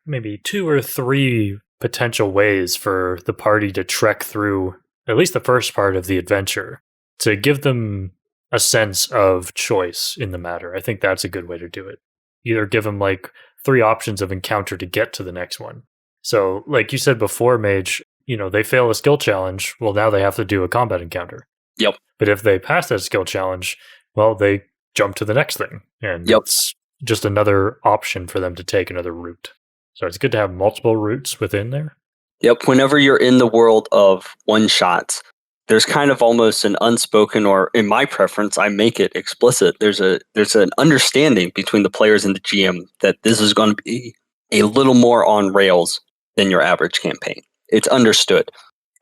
maybe 2 or 3 potential ways for the party to trek through at least the first part of the adventure, to give them a sense of choice in the matter, I think that's a good way to do it. Either give them like 3 options of encounter to get to the next one. So like you said before, Mage, they fail a skill challenge. Well, now they have to do a combat encounter. Yep. But if they pass that skill challenge, well, they jump to the next thing. And it's just another option for them to take another route. So it's good to have multiple routes within there. Yep. Whenever you're in the world of one shots, there's kind of almost an unspoken, or in my preference, I make it explicit. There's an understanding between the players and the GM that this is going to be a little more on rails than your average campaign. It's understood.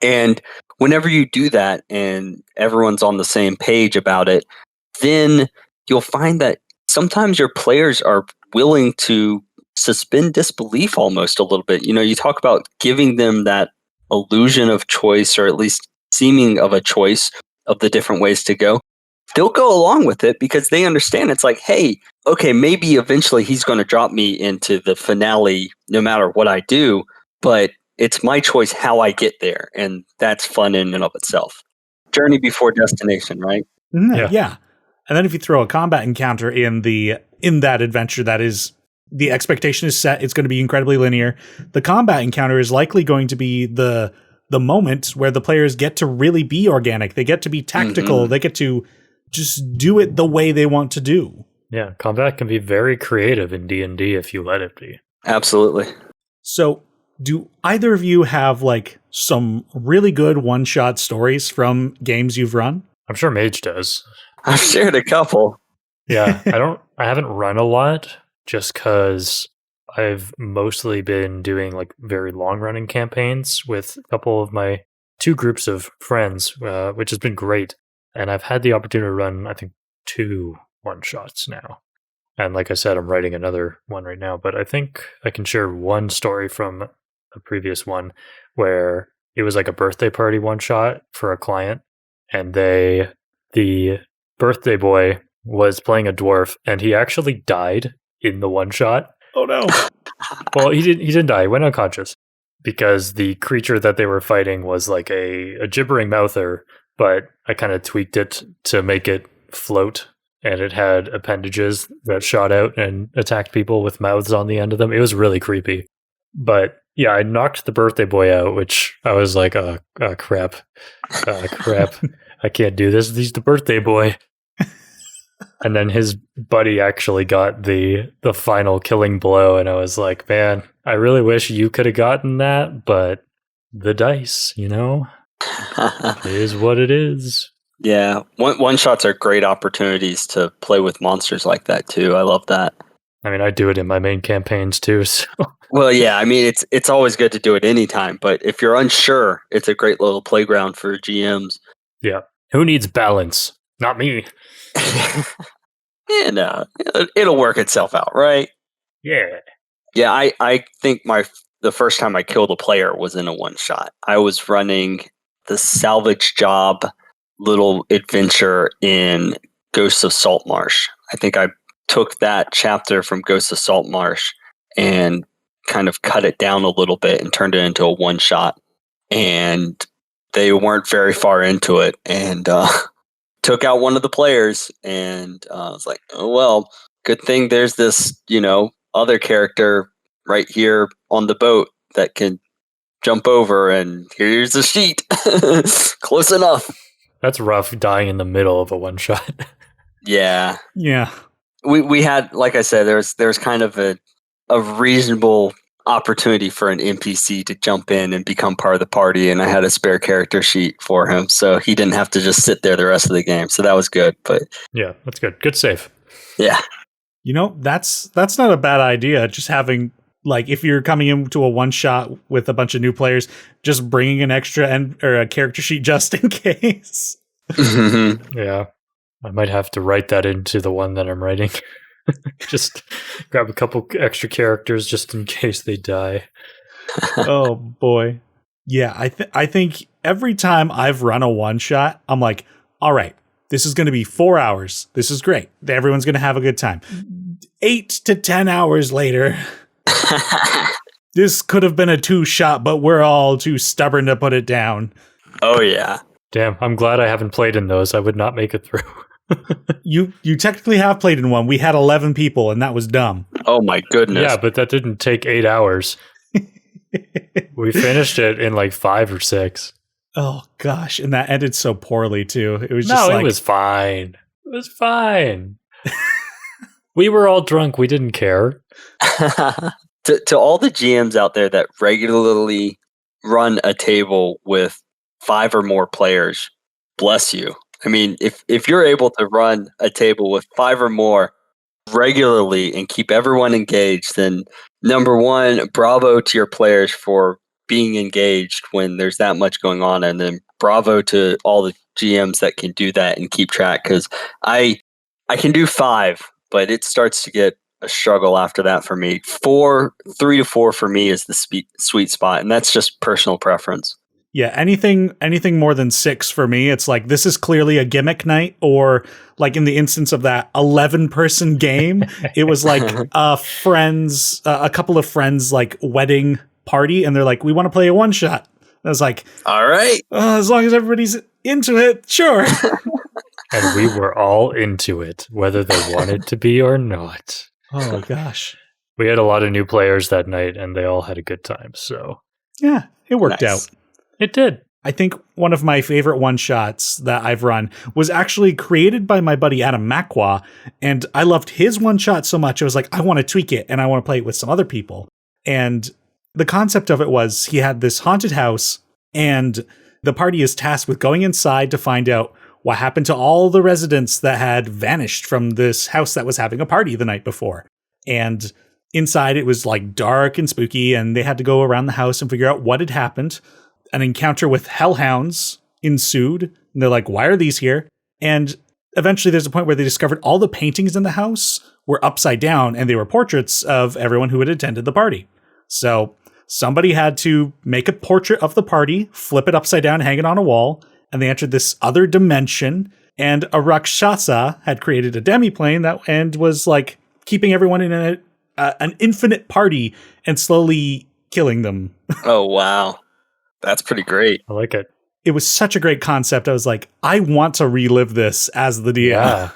And whenever you do that and everyone's on the same page about it, then you'll find that sometimes your players are willing to suspend disbelief almost a little bit. You talk about giving them that illusion of choice, or at least seeming of a choice of the different ways to go. They'll go along with it because they understand it's like, hey, okay, maybe eventually he's going to drop me into the finale no matter what I do, but it's my choice how I get there. And that's fun in and of itself. Journey before destination, right? Yeah. And then if you throw a combat encounter in that adventure, that is, the expectation is set, it's going to be incredibly linear. The combat encounter is likely going to be the moment where the players get to really be organic. They get to be tactical. Mm-hmm. They get to just do it the way they want to do. Yeah, combat can be very creative in D&D if you let it be. Absolutely. So, do either of you have like some really good one-shot stories from games you've run? I'm sure Mage does. I've shared a couple. Yeah, I haven't run a lot just because I've mostly been doing like very long running campaigns with a couple of my 2 groups of friends, which has been great. And I've had the opportunity to run, I think, 2 one shots now. And like I said, I'm writing another one right now, but I think I can share one story from a previous one where it was like a birthday party one shot for a client. And the birthday boy was playing a dwarf, and he actually died in the one shot. Oh no. Well, he didn't die. He went unconscious because the creature that they were fighting was like a gibbering mouther, but I kind of tweaked it to make it float, and it had appendages that shot out and attacked people with mouths on the end of them. It was really creepy. But yeah, I knocked the birthday boy out, which I was like, crap. I can't do this. He's the birthday boy. And then his buddy actually got the final killing blow, and I was like, man, I really wish you could have gotten that, but the dice, it is what it is. Yeah, one shots are great opportunities to play with monsters like that too. I love that. I mean, I do it in my main campaigns too. So. Well, yeah, I mean, it's always good to do it anytime, but if you're unsure, it's a great little playground for GMs. Yeah, who needs balance? Not me. And it'll work itself out, right? Yeah. Yeah, I think the first time I killed a player was in a one shot. I was running the salvage job little adventure in Ghosts of Saltmarsh. I think I took that chapter from Ghosts of Saltmarsh and kind of cut it down a little bit and turned it into a one shot. And they weren't very far into it, and took out one of the players. And I was like, oh well, good thing there's this other character right here on the boat that can jump over, and here's the sheet. Close enough. That's rough, dying in the middle of a one shot. Yeah. Yeah. We had, like I said, there's kind of a reasonable opportunity for an NPC to jump in and become part of the party, and I had a spare character sheet for him, so he didn't have to just sit there the rest of the game. So that was good. But yeah, that's good. Good save. Yeah. That's not a bad idea. Just having, like, if you're coming into a one shot with a bunch of new players, just bringing an extra or a character sheet just in case. Yeah. I might have to write that into the one that I'm writing. Just grab a couple extra characters just in case they die. Oh boy. Yeah, I think every time I've run a one shot, I'm like, all right, this is going to be 4 hours. This is great. Everyone's going to have a good time. 8 to 10 hours later, this could have been a 2-shot, but we're all too stubborn to put it down. Oh yeah. Damn, I'm glad I haven't played in those. I would not make it through. You technically have played in one. We had 11 people, and that was dumb. Oh my goodness. Yeah, but that didn't take 8 hours. We finished it in like 5 or 6. Oh gosh, and that ended so poorly too. It was it was fine. It was fine. We were all drunk. We didn't care. To all the GMs out there that regularly run a table with 5 or more players, bless you. I mean, if you're able to run a table with 5 or more regularly and keep everyone engaged, then number one, bravo to your players for being engaged when there's that much going on, and then bravo to all the GMs that can do that and keep track, because I can do 5, but it starts to get a struggle after that for me. 3 to 4 for me is the sweet spot, and that's just personal preference. Yeah, anything more than 6 for me, it's like, this is clearly a gimmick night, or like in the instance of that 11-person game, it was like a couple of friends like wedding party, and they're like, we want to play a one shot. I was like, all right, as long as everybody's into it, sure. And we were all into it, whether they wanted to be or not. Oh gosh, we had a lot of new players that night, and they all had a good time. So yeah, it worked out. It did. I think one of my favorite one-shots that I've run was actually created by my buddy Adam Macqua, and I loved his one-shot so much, I was like, I want to tweak it, and I want to play it with some other people. And the concept of it was, he had this haunted house, and the party is tasked with going inside to find out what happened to all the residents that had vanished from this house that was having a party the night before. And inside, it was like dark and spooky, and they had to go around the house and figure out what had happened. An encounter with hellhounds ensued, and they're like, why are these here? And eventually there's a point where they discovered all the paintings in the house were upside down, and they were portraits of everyone who had attended the party. So somebody had to make a portrait of the party, flip it upside down, hang it on a wall, and they entered this other dimension, and a Rakshasa had created a demiplane and was like keeping everyone in an infinite party and slowly killing them. Oh, wow. That's pretty great. I like it. It was such a great concept. I was like, I want to relive this as the DM. Yeah,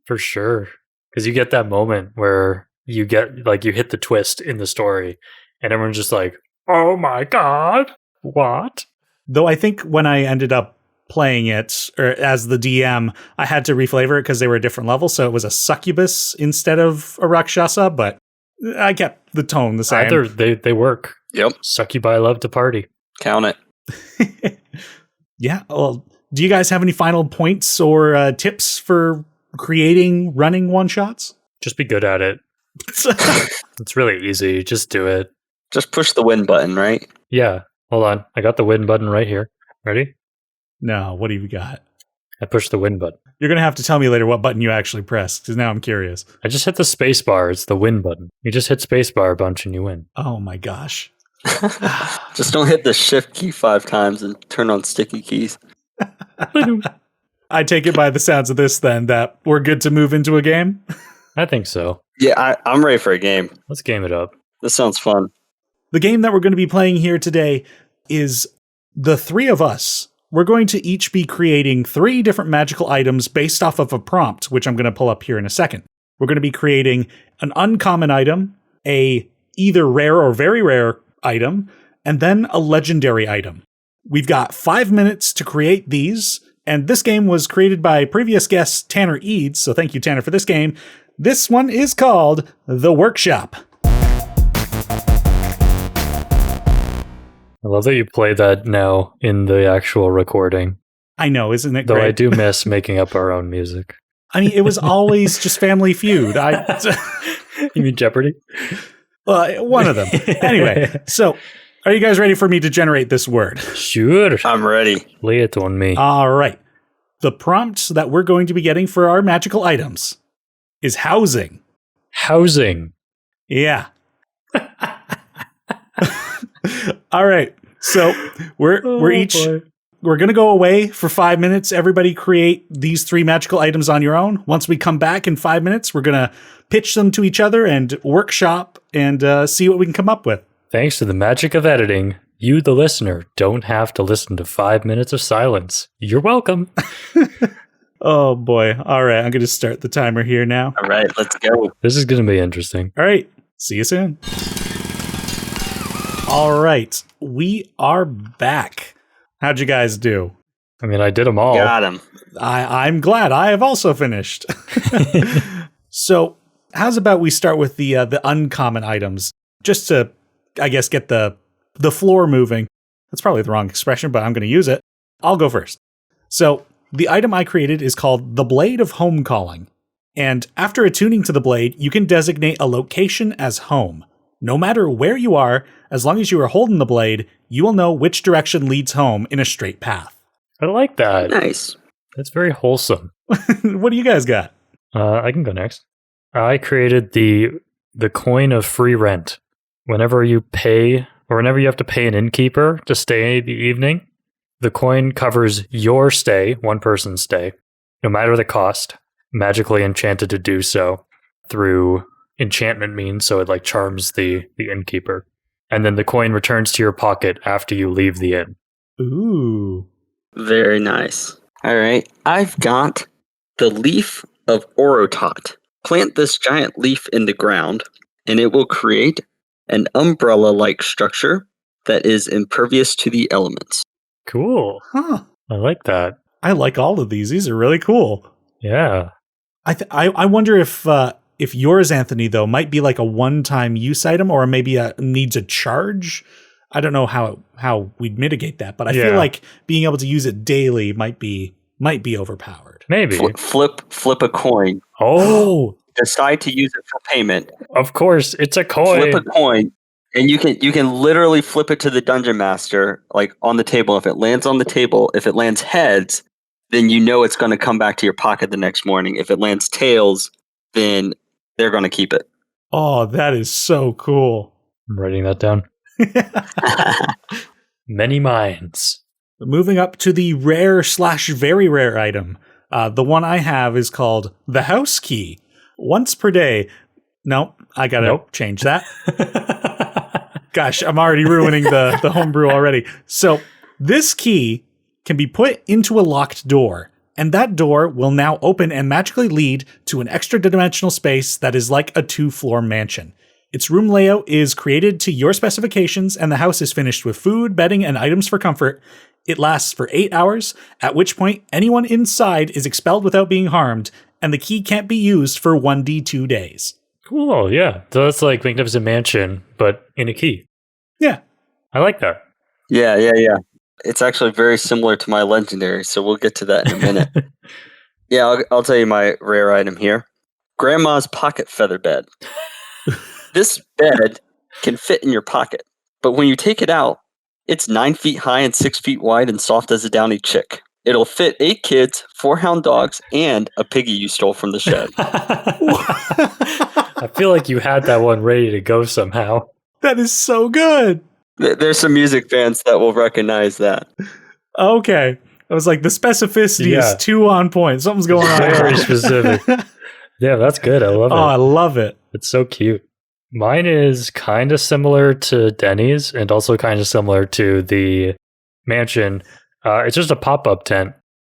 for sure. Because you get that moment where you hit the twist in the story, and everyone's just like, oh my God, what? Though I think when I ended up playing it, or as the DM, I had to reflavor it because they were a different level. So it was a succubus instead of a Rakshasa, but I kept the tone the same. Either they work. Yep. Succubi love to party. Count it. Yeah. Well, do you guys have any final points or tips for running one-shots? Just be good at it. It's really easy. Just do it. Just push the win button, right? Yeah. Hold on. I got the win button right here. Ready? No, what do you got? I pushed the win button. You're going to have to tell me later what button you actually pressed, because now I'm curious. I just hit the space bar. It's the win button. You just hit space bar a bunch and you win. Oh my gosh. Just don't hit the shift key 5 times and turn on sticky keys. I take it by the sounds of this then that we're good to move into a game? I think so. Yeah, I'm ready for a game. Let's game it up. This sounds fun. The game that we're going to be playing here today is the three of us. We're going to each be creating 3 different magical items based off of a prompt, which I'm going to pull up here in a second. We're going to be creating an uncommon item, a either rare or very rare item, and then a legendary item. We've got 5 minutes to create these, and this game was created by previous guest Tanner Eads, so thank you, Tanner, for this game. This one is called The Workshop. I love that you play that now in the actual recording. I know, isn't it Though great? I do miss making up our own music. I mean, it was always just Family Feud. You mean Jeopardy? One of them. Anyway, so are you guys ready for me to generate this word? Sure. I'm ready. Lay it on me. All right. The prompt that we're going to be getting for our magical items is housing. Housing. Yeah. All right. So we're going to go away for 5 minutes. Everybody create these 3 magical items on your own. Once we come back in 5 minutes, we're going to pitch them to each other and workshop and see what we can come up with. Thanks to the magic of editing, you, the listener, don't have to listen to 5 minutes of silence. You're welcome. Oh boy. All right. I'm going to start the timer here now. All right, let's go. This is going to be interesting. All right. See you soon. All right. We are back. How'd you guys do? I mean, I did them all. Got him. I'm glad. I have also finished. So how's about we start with the uncommon items, just to, I guess, get the floor moving. That's probably the wrong expression, but I'm going to use it. I'll go first. So the item I created is called the Blade of Home Calling. And after attuning to the blade, you can designate a location as home. No matter where you are, as long as you are holding the blade, you will know which direction leads home in a straight path. I like that. Nice. That's very wholesome. What do you guys got? I can go next. I created the coin of free rent. Whenever you pay, or whenever you have to pay an innkeeper to stay the evening, the coin covers your stay, one person's stay, no matter the cost, magically enchanted to do so through enchantment means, so it like charms the innkeeper. And then the coin returns to your pocket after you leave the inn. Ooh. Very nice. All right. I've got the leaf of Orotot. Plant this giant leaf in the ground, and it will create an umbrella-like structure that is impervious to the elements. Cool. Huh. I like that. I like all of these. These are really cool. Yeah. I wonder if yours, Anthony, though, might be like a one-time use item, or maybe needs a charge. I don't know how we'd mitigate that, but I feel like being able to use it daily might be overpowered. Maybe. Flip a coin. Oh. Decide to use it for payment. Of course, it's a coin. Flip a coin, and you can literally flip it to the dungeon master, like on the table. If it lands on the table, if it lands heads, then you know it's going to come back to your pocket the next morning. If it lands tails, then they're going to keep it. Oh, that is so cool. I'm writing that down. Many minds. Moving up to the rare/very rare item. The one I have is called the house key. Once per day. Nope, I gotta change that. Gosh, I'm already ruining the homebrew already. So this key can be put into a locked door, and that door will now open and magically lead to an extra dimensional space that is like a 2-floor mansion. Its room layout is created to your specifications, and the house is finished with food, bedding, and items for comfort. It lasts for 8 hours, at which point anyone inside is expelled without being harmed, and the key can't be used for 1d2 days. Cool, yeah. So that's like Magnificent Mansion, but in a key. Yeah. I like that. Yeah. It's actually very similar to my legendary, so we'll get to that in a minute. Yeah, I'll tell you my rare item here. Grandma's pocket feather bed. This bed can fit in your pocket, but when you take it out, it's 9 feet high and 6 feet wide and soft as a downy chick. It'll fit 8 kids, 4 hound dogs, and a piggy you stole from the shed. I feel like you had that one ready to go somehow. That is so good. There's some music fans that will recognize that. Okay. I was like, the specificity is too on point. Something's going on. Very specific. Yeah, that's good. I love it. Oh, I love it. It's so cute. Mine is kind of similar to Denny's and also kind of similar to the mansion. It's just a pop-up tent.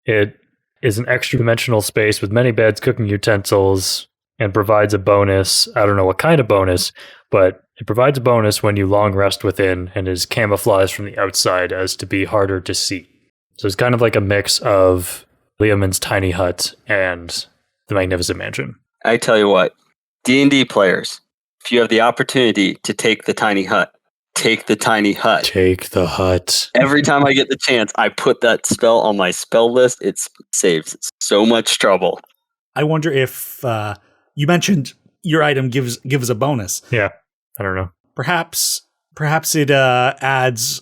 It is an extra-dimensional space with many beds, cooking utensils, and provides a bonus. I don't know what kind of bonus, but it provides a bonus when you long rest within and is camouflaged from the outside as to be harder to see. So it's kind of like a mix of Leomund's tiny hut and the Magnificent Mansion. I tell you what, D&D players, if you have the opportunity to take the tiny hut, take the tiny hut. Take the hut. Every time I get the chance, I put that spell on my spell list. It saves so much trouble. I wonder if you mentioned your item gives a bonus. Yeah, I don't know. Perhaps it adds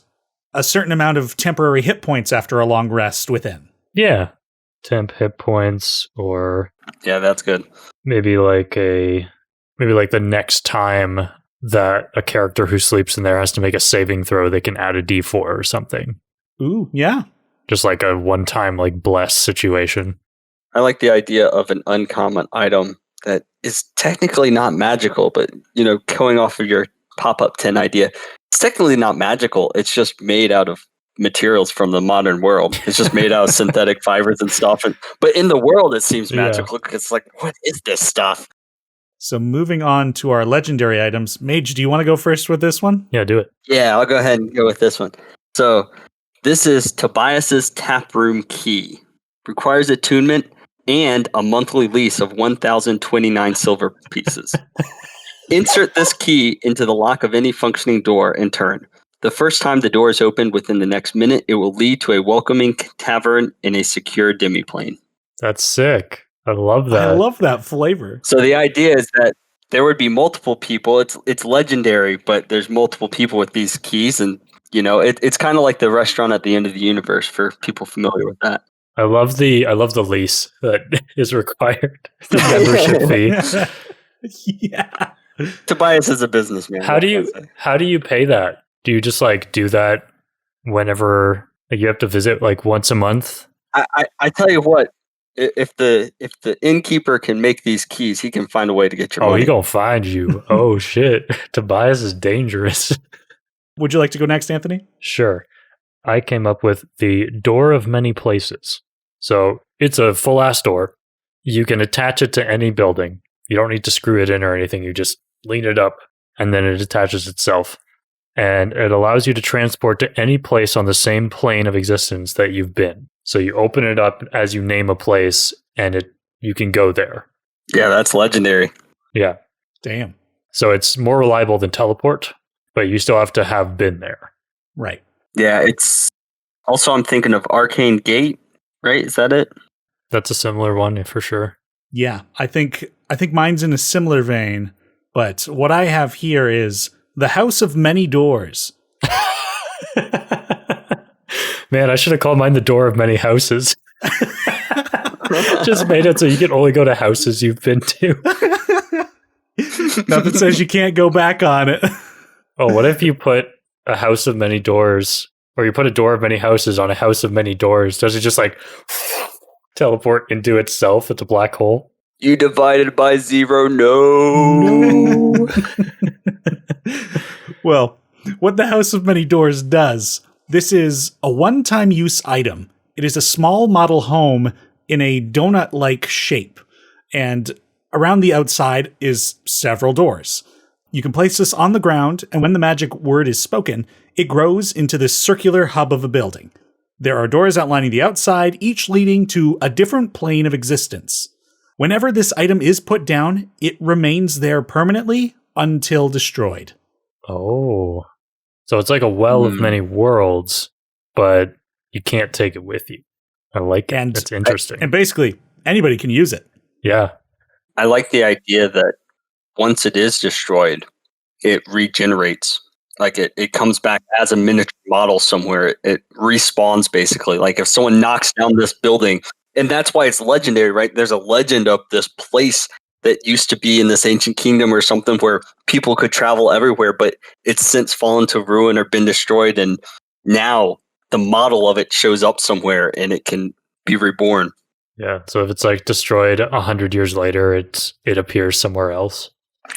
a certain amount of temporary hit points after a long rest within. Yeah, temp hit points, or yeah, that's good. Maybe like the next time that a character who sleeps in there has to make a saving throw, they can add a D4 or something. Ooh, yeah. Just like a one-time like bless situation. I like the idea of an uncommon item that is technically not magical, but going off of your pop-up 10 idea, it's technically not magical. It's just made out of materials from the modern world. It's just made out of synthetic fibers and stuff. But in the world, it seems magical. Yeah. It's like, what is this stuff? So moving on to our legendary items, Mage, do you want to go first with this one? Yeah, do it. Yeah, I'll go ahead and go with this one. So this is Tobias's Taproom key. Requires attunement and a monthly lease of 1,029 silver pieces. Insert this key into the lock of any functioning door and turn. The first time the door is opened within the next minute, it will lead to a welcoming tavern in a secure demiplane. That's sick. I love that. I love that flavor. So the idea is that there would be multiple people. It's legendary, but there's multiple people with these keys, and it's kind of like the restaurant at the end of the universe for people familiar with that. I love the lease that is required. The membership fee. Yeah. Tobias is a businessman. How do you pay that? Do you just do that whenever you have to visit once a month? I tell you what. If the innkeeper can make these keys, he can find a way to get your money. Oh, he gonna find you. Oh, shit. Tobias is dangerous. Would you like to go next, Anthony? Sure. I came up with the Door of Many Places. So it's a full-ass door. You can attach it to any building. You don't need to screw it in or anything. You just lean it up, and then it attaches itself. And it allows you to transport to any place on the same plane of existence that you've been. So you open it up as you name a place, and you can go there. Yeah, that's legendary. Yeah. Damn. So it's more reliable than teleport, but you still have to have been there. Right. Yeah, it's also, I'm thinking of Arcane Gate, right? Is that it? That's a similar one for sure. Yeah, I think mine's in a similar vein, but what I have here is the House of Many Doors. Man, I should have called mine the Door of Many Houses. Just made it so you can only go to houses you've been to. Nothing says you can't go back on it. Oh, what if you put a House of Many Doors, or you put a Door of Many Houses on a House of Many Doors? Does it just teleport into itself? It's a black hole. You divided by 0. No. Well, what the House of Many Doors does, this is a one-time use item. It is a small model home in a donut-like shape, and around the outside is several doors. You can place this on the ground, and when the magic word is spoken, it grows into this circular hub of a building. There are doors outlining the outside, each leading to a different plane of existence. Whenever this item is put down, it remains there permanently until destroyed. Oh. So it's like a well of many worlds, but you can't take it with you. I like it. And it's interesting. And basically, anybody can use it. Yeah. I like the idea that once it is destroyed, it regenerates. Like it comes back as a miniature model somewhere. It respawns basically. Like if someone knocks down this building, and that's why it's legendary, right? There's a legend of this place that used to be in this ancient kingdom or something where people could travel everywhere, but it's since fallen to ruin or been destroyed. And now the model of it shows up somewhere and it can be reborn. Yeah. So if it's like destroyed 100 years later, it appears somewhere else.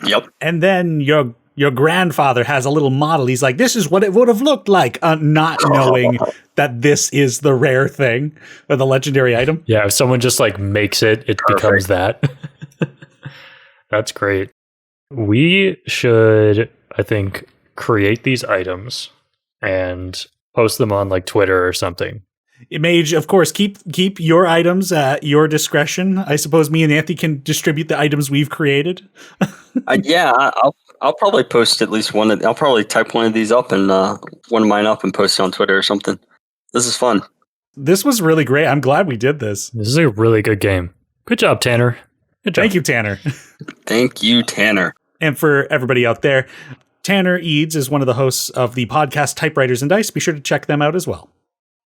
Yep. And then your grandfather has a little model. He's like, this is what it would have looked like, not knowing that this is the rare thing or the legendary item. Yeah. If someone just like makes it, it becomes that. That's great. We should, I think, create these items and post them on like Twitter or something. Mage, of course, keep your items at your discretion. I suppose me and Anthony can distribute the items we've created. I'll probably post at least one. I'll probably type one of these up and one of mine up and post it on Twitter or something. This is fun. This was really great. I'm glad we did this. This is a really good game. Good job, Tanner. Good job. Thank you, Tanner. Thank you, Tanner. And for everybody out there, Tanner Eads is one of the hosts of the podcast Typewriters and Dice. Be sure to check them out as well.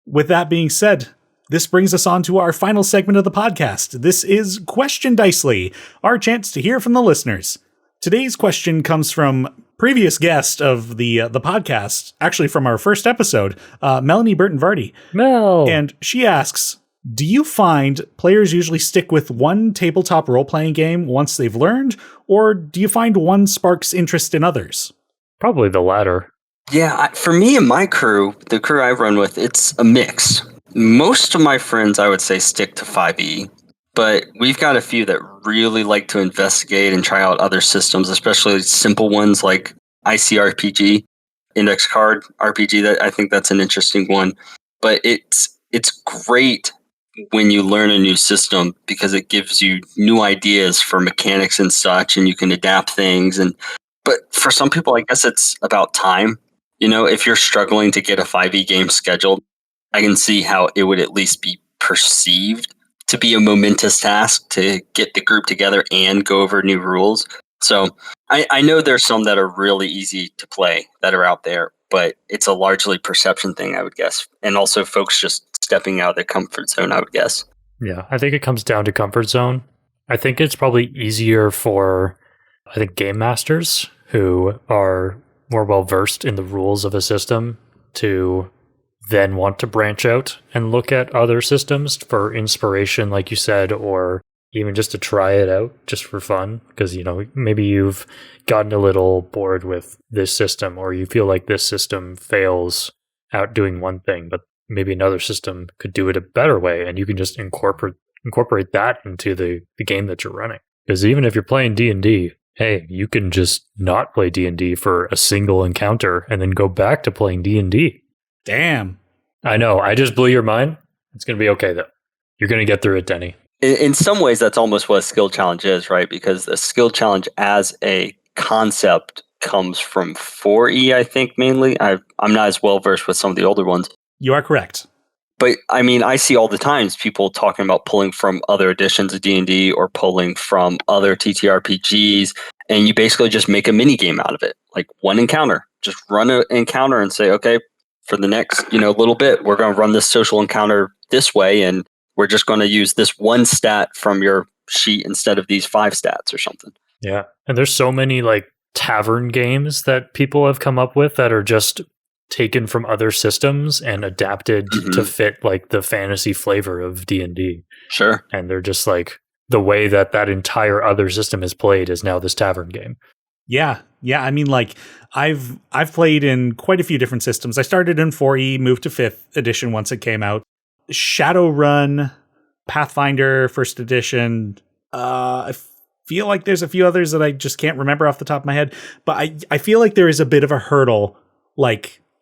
With that being said, this brings us on to our final segment of the podcast. This is Question Dicely, our chance to hear from the listeners. Today's question comes from previous guest of the podcast, actually from our first episode, Melanie Burton-Vardy. Mel! And she asks, do you find players usually stick with one tabletop role-playing game once they've learned, or do you find one sparks interest in others? Probably the latter. Yeah, for me and my crew, the crew I run with, it's a mix. Most of my friends, I would say, stick to 5e, but we've got a few that really like to investigate and try out other systems, especially simple ones like ICRPG, Index Card RPG. That I think that's an interesting one. But it's great when you learn a new system because it gives you new ideas for mechanics and such, and you can adapt things. But for some people, I guess it's about time. You know, if you're struggling to get a 5e game scheduled, I can see how it would at least be perceived to be a momentous task to get the group together and go over new rules. So I know there's some that are really easy to play that are out there, but it's a largely perception thing, I would guess. And also folks just stepping out of their comfort zone, I would guess. Yeah, I think it comes down to comfort zone. I think it's probably easier for, game masters who are more well-versed in the rules of a system to then want to branch out and look at other systems for inspiration, like you said, or even just to try it out just for fun. Because, maybe you've gotten a little bored with this system, or you feel like this system fails out doing one thing, but maybe another system could do it a better way, and you can just incorporate that into the game that you're running. Because even if you're playing D&D, hey, you can just not play D&D for a single encounter and then go back to playing D&D. Damn. I know. I just blew your mind. It's going to be okay, though. You're going to get through it, Denny. In some ways, that's almost what a skill challenge is, right? Because a skill challenge as a concept comes from 4E, I think, mainly. I'm not as well-versed with some of the older ones. You are correct. But, I see all the times people talking about pulling from other editions of D&D or pulling from other TTRPGs, and you basically just make a mini game out of it. Like one encounter. Just run an encounter and say, okay, for the next, little bit, we're going to run this social encounter this way, and we're just going to use this one stat from your sheet instead of these 5 stats or something. Yeah. And there's so many tavern games that people have come up with that are just taken from other systems and adapted to fit the fantasy flavor of D&D. Sure. And they're just the way that entire other system is played is now this tavern game. Yeah. I've played in quite a few different systems. I started in 4E, moved to 5th edition once it came out. Shadowrun, Pathfinder, 1st edition. I feel like there's a few others that I just can't remember off the top of my head. But I feel like there is a bit of a hurdle,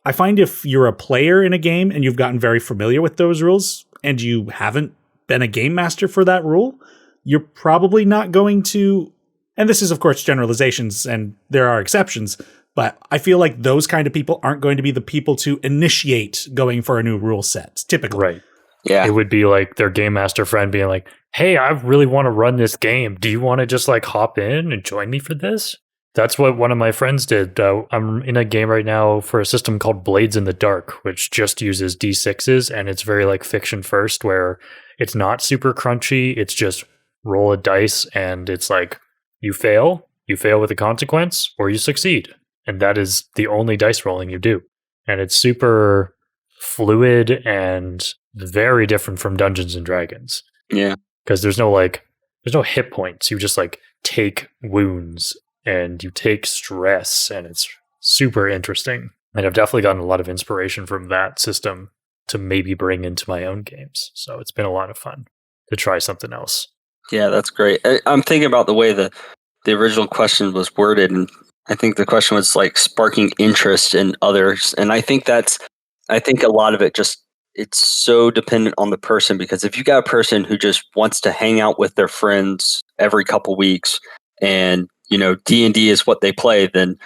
I find if you're a player in a game and you've gotten very familiar with those rules and you haven't been a game master for that rule, you're probably not going to, and this is of course generalizations and there are exceptions, but I feel like those kind of people aren't going to be the people to initiate going for a new rule set, typically. Right. Yeah. It would be like their game master friend being like, hey, I really want to run this game. Do you want to just like hop in and join me for this? That's what one of my friends did. I'm in a game right now for a system called Blades in the Dark, which just uses D6s, and it's very like fiction first, where it's not super crunchy. It's just roll a dice, and it's like you fail with a consequence, or you succeed. And that is the only dice rolling you do. And it's super fluid and very different from Dungeons and Dragons. Yeah. Because there's no hit points. You just like take wounds and you take stress, and it's super interesting. And I've definitely gotten a lot of inspiration from that system to maybe bring into my own games. So it's been a lot of fun to try something else. Yeah, that's great. I'm thinking about the way the original question was worded, and I think the question was like sparking interest in others. And I think a lot of it just, it's so dependent on the person, because if you got a person who just wants to hang out with their friends every couple weeks and, D&D is what they play, then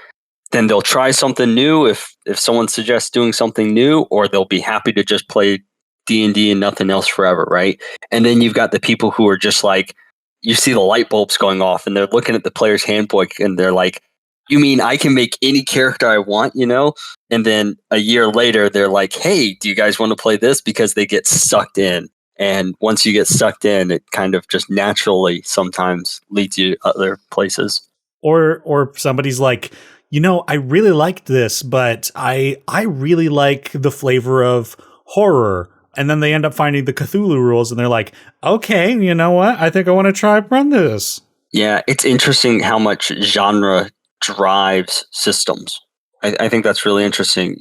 they'll try something new if someone suggests doing something new, or they'll be happy to just play D&D and nothing else forever, right? And then you've got the people who are just like, you see the light bulbs going off and they're looking at the player's handbook and they're like, you mean I can make any character I want, And then a year later, they're like, hey, do you guys want to play this? Because they get sucked in. And once you get sucked in, it kind of just naturally sometimes leads you to other places. Or somebody's like, I really liked this, but I really like the flavor of horror. And then they end up finding the Cthulhu rules and they're like, okay, you know what? I think I want to try run this. Yeah, it's interesting how much genre drives systems. I think that's really interesting.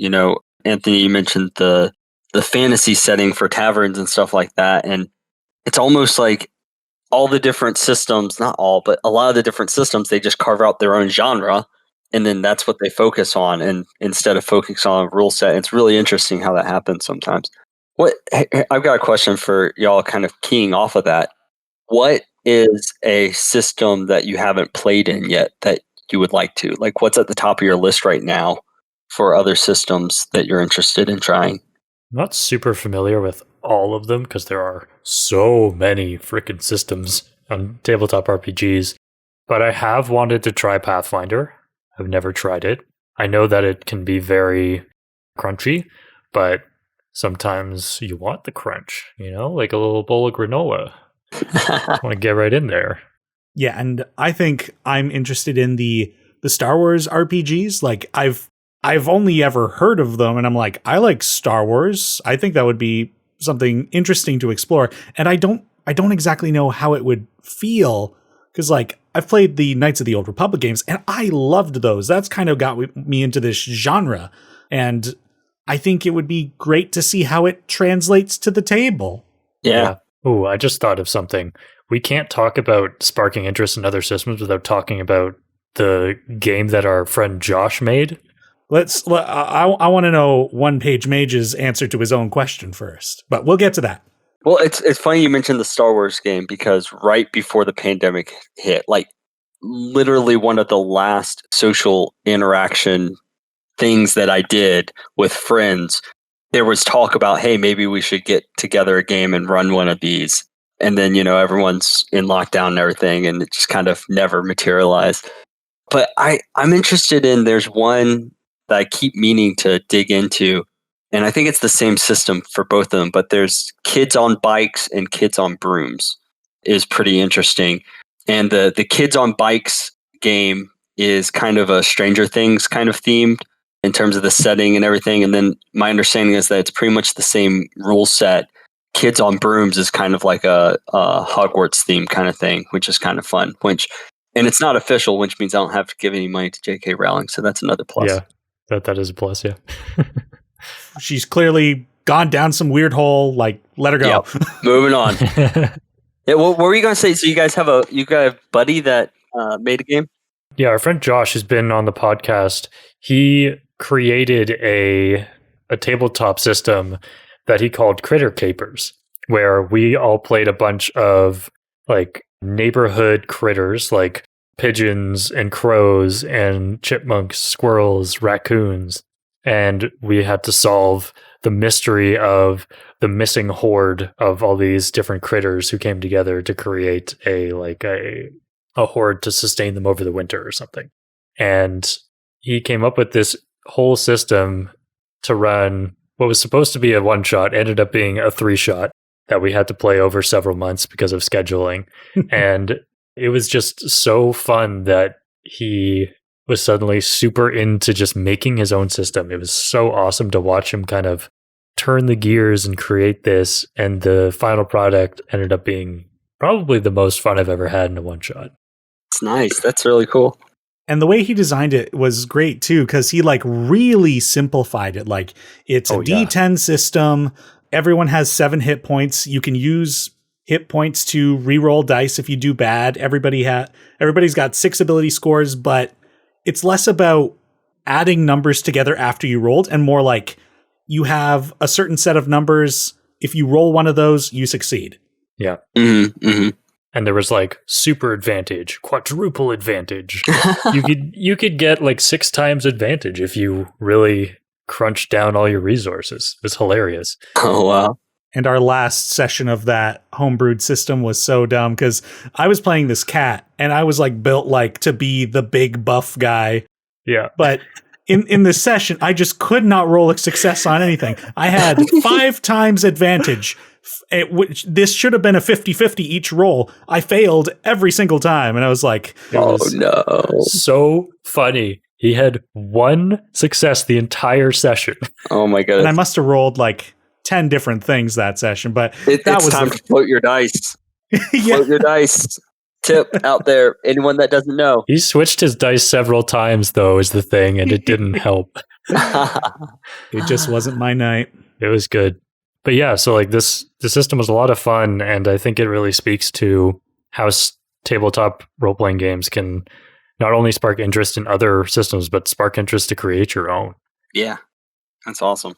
Anthony, you mentioned the fantasy setting for taverns and stuff like that. And it's almost like all the different systems, not all, but a lot of the different systems, they just carve out their own genre. And then that's what they focus on. And instead of focusing on a rule set, it's really interesting how that happens sometimes. I've got a question for y'all kind of keying off of that. What is a system that you haven't played in yet that you would like to? Like, what's at the top of your list right now for other systems that you're interested in trying? I'm not super familiar with all of them because there are so many freaking systems on tabletop RPGs, but I have wanted to try Pathfinder. I've never tried it. I know that it can be very crunchy, but sometimes you want the crunch, like a little bowl of granola. I want to get right in there. Yeah, and I think I'm interested in the Star Wars RPGs. Like I've only ever heard of them, and I'm like, I like Star Wars. I think that would be something interesting to explore. And I don't exactly know how it would feel, because like I've played the Knights of the Old Republic games, and I loved those. That's kind of got me into this genre, and I think it would be great to see how it translates to the table. Yeah. Oh, I just thought of something. We can't talk about sparking interest in other systems without talking about the game that our friend Josh made. I want to know OnePageMage's answer to his own question first, but we'll get to that. Well, it's funny you mentioned the Star Wars game, because right before the pandemic hit, like literally one of the last social interaction things that I did with friends, there was talk about, hey, maybe we should get together a game and run one of these. And then, everyone's in lockdown and everything, and it just kind of never materialized. But I'm interested in, there's one that I keep meaning to dig into, and I think it's the same system for both of them, but there's Kids on Bikes and Kids on Brooms is pretty interesting. And the Kids on Bikes game is kind of a Stranger Things kind of themed in terms of the setting and everything. And then my understanding is that it's pretty much the same rule set. Kids on Brooms is kind of like a Hogwarts theme kind of thing, which is kind of fun. And it's not official, which means I don't have to give any money to J.K. Rowling. So that's another plus. Yeah, that is a plus, yeah. She's clearly gone down some weird hole. Like, let her go. Yep. Moving on. Yeah, what were you going to say? So you got a buddy that made a game? Yeah, our friend Josh has been on the podcast. He created a tabletop system that he called Critter Capers, where we all played a bunch of like neighborhood critters like pigeons and crows and chipmunks, squirrels, raccoons, and we had to solve the mystery of the missing horde of all these different critters who came together to create a horde to sustain them over the winter or something. And he came up with this whole system to run what was supposed to be a one-shot, ended up being a 3-shot that we had to play over several months because of scheduling. And it was just so fun that he was suddenly super into just making his own system. It was so awesome to watch him kind of turn the gears and create this. And the final product ended up being probably the most fun I've ever had in a one-shot. It's nice. That's really cool. And the way he designed it was great too, because he like really simplified it. Like it's a D10 system. Everyone has 7 hit points. You can use hit points to reroll dice if you do bad. Everybody's got 6 ability scores, but it's less about adding numbers together after you rolled and more like you have a certain set of numbers. If you roll one of those, you succeed. Yeah. Mm-hmm, mm-hmm. And there was like super advantage, quadruple advantage. you could get like 6 times advantage if you really crunched down all your resources. It was hilarious. Oh, wow. And our last session of that homebrewed system was so dumb because I was playing this cat and I was like built like to be the big buff guy. Yeah. But in this session, I just could not roll a success on anything. I had 5 times advantage. This should have been a 50-50 each roll. I failed every single time. And I was like, oh no. So funny. He had 1 success the entire session. Oh my god. And I must have rolled like 10 different things that session, but it's time to float your dice. Yeah. Float your dice. Tip out there, anyone that doesn't know. He switched his dice several times, though, is the thing, and it didn't help. It just wasn't my night. It was good. But yeah, so like the system was a lot of fun, and I think it really speaks to how tabletop role-playing games can not only spark interest in other systems, but spark interest to create your own. Yeah, that's awesome.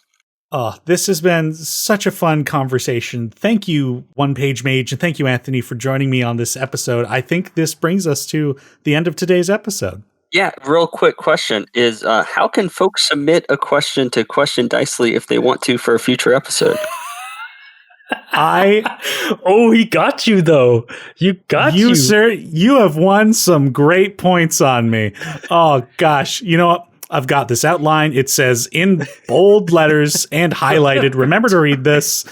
Oh, this has been such a fun conversation. Thank you, OnePageMage, and thank you, Anthony, for joining me on this episode. I think this brings us to the end of today's episode. Yeah, real quick question is, how can folks submit a question to Question Dicely if they want to for a future episode? Oh, he got you, though. You, sir. You have won some great points on me. Oh, gosh. You know what? I've got this outline. It says in bold letters and highlighted. Remember to read this.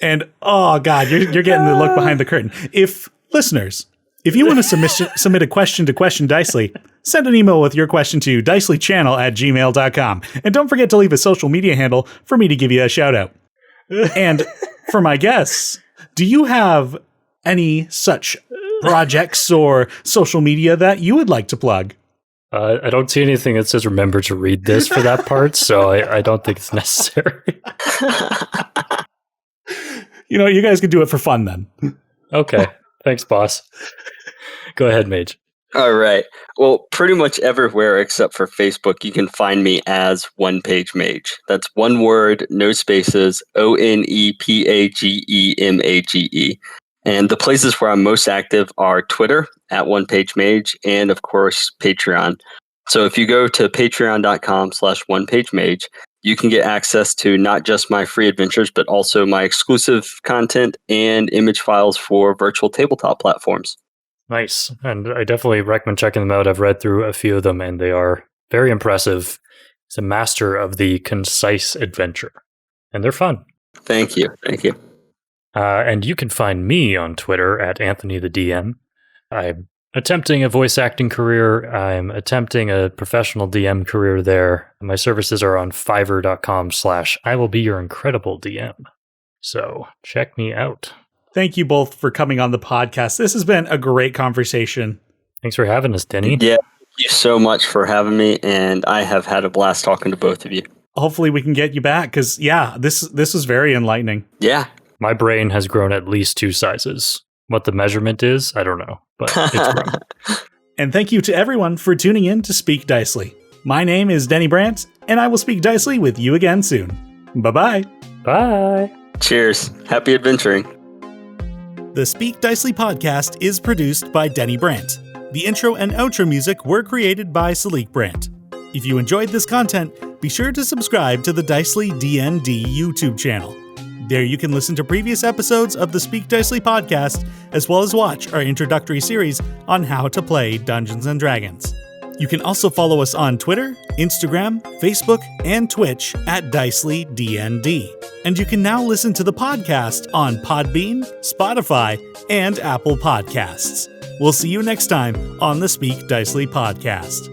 And oh God, you're getting the look behind the curtain. Listeners, if you want to submit a question to Question Dicely, send an email with your question to dicelychannel@gmail.com. And don't forget to leave a social media handle for me to give you a shout out. And for my guests, do you have any such projects or social media that you would like to plug? I don't see anything that says remember to read this for that part, so I don't think it's necessary. You know, you guys can do it for fun then. Okay. Thanks, boss. Go ahead, Mage. All right. Well, pretty much everywhere except for Facebook, you can find me as OnePageMage. That's one word, no spaces, OnePagemage. And the places where I'm most active are Twitter at OnePageMage and, of course, Patreon. So if you go to patreon.com/OnePageMage, you can get access to not just my free adventures, but also my exclusive content and image files for virtual tabletop platforms. Nice. And I definitely recommend checking them out. I've read through a few of them, and they are very impressive. He's a master of the concise adventure, and they're fun. Thank you. Thank you. And you can find me on Twitter at Anthony the DM. I'm attempting a voice acting career. I'm attempting a professional DM career there. My services are on fiverr.com/IwillBeYourIncredibleDM. So check me out. Thank you both for coming on the podcast. This has been a great conversation. Thanks for having us, Teni. Yeah, thank you so much for having me, and I have had a blast talking to both of you. Hopefully we can get you back, because, yeah, this is very enlightening. Yeah. My brain has grown at least 2 sizes. What the measurement is, I don't know, but it's grown. And thank you to everyone for tuning in to Speak Dicely. My name is Teni Brant, and I will speak Dicely with you again soon. Bye-bye. Bye. Cheers. Happy adventuring. The Speak Dicely podcast is produced by Teni Brant. The intro and outro music were created by Salik Brant. If you enjoyed this content, be sure to subscribe to the Dicely DnD YouTube channel. There you can listen to previous episodes of the Speak Dicely podcast, as well as watch our introductory series on how to play Dungeons & Dragons. You can also follow us on Twitter, Instagram, Facebook, and Twitch at Dicely DnD. And you can now listen to the podcast on Podbean, Spotify, and Apple Podcasts. We'll see you next time on the Speak Dicely podcast.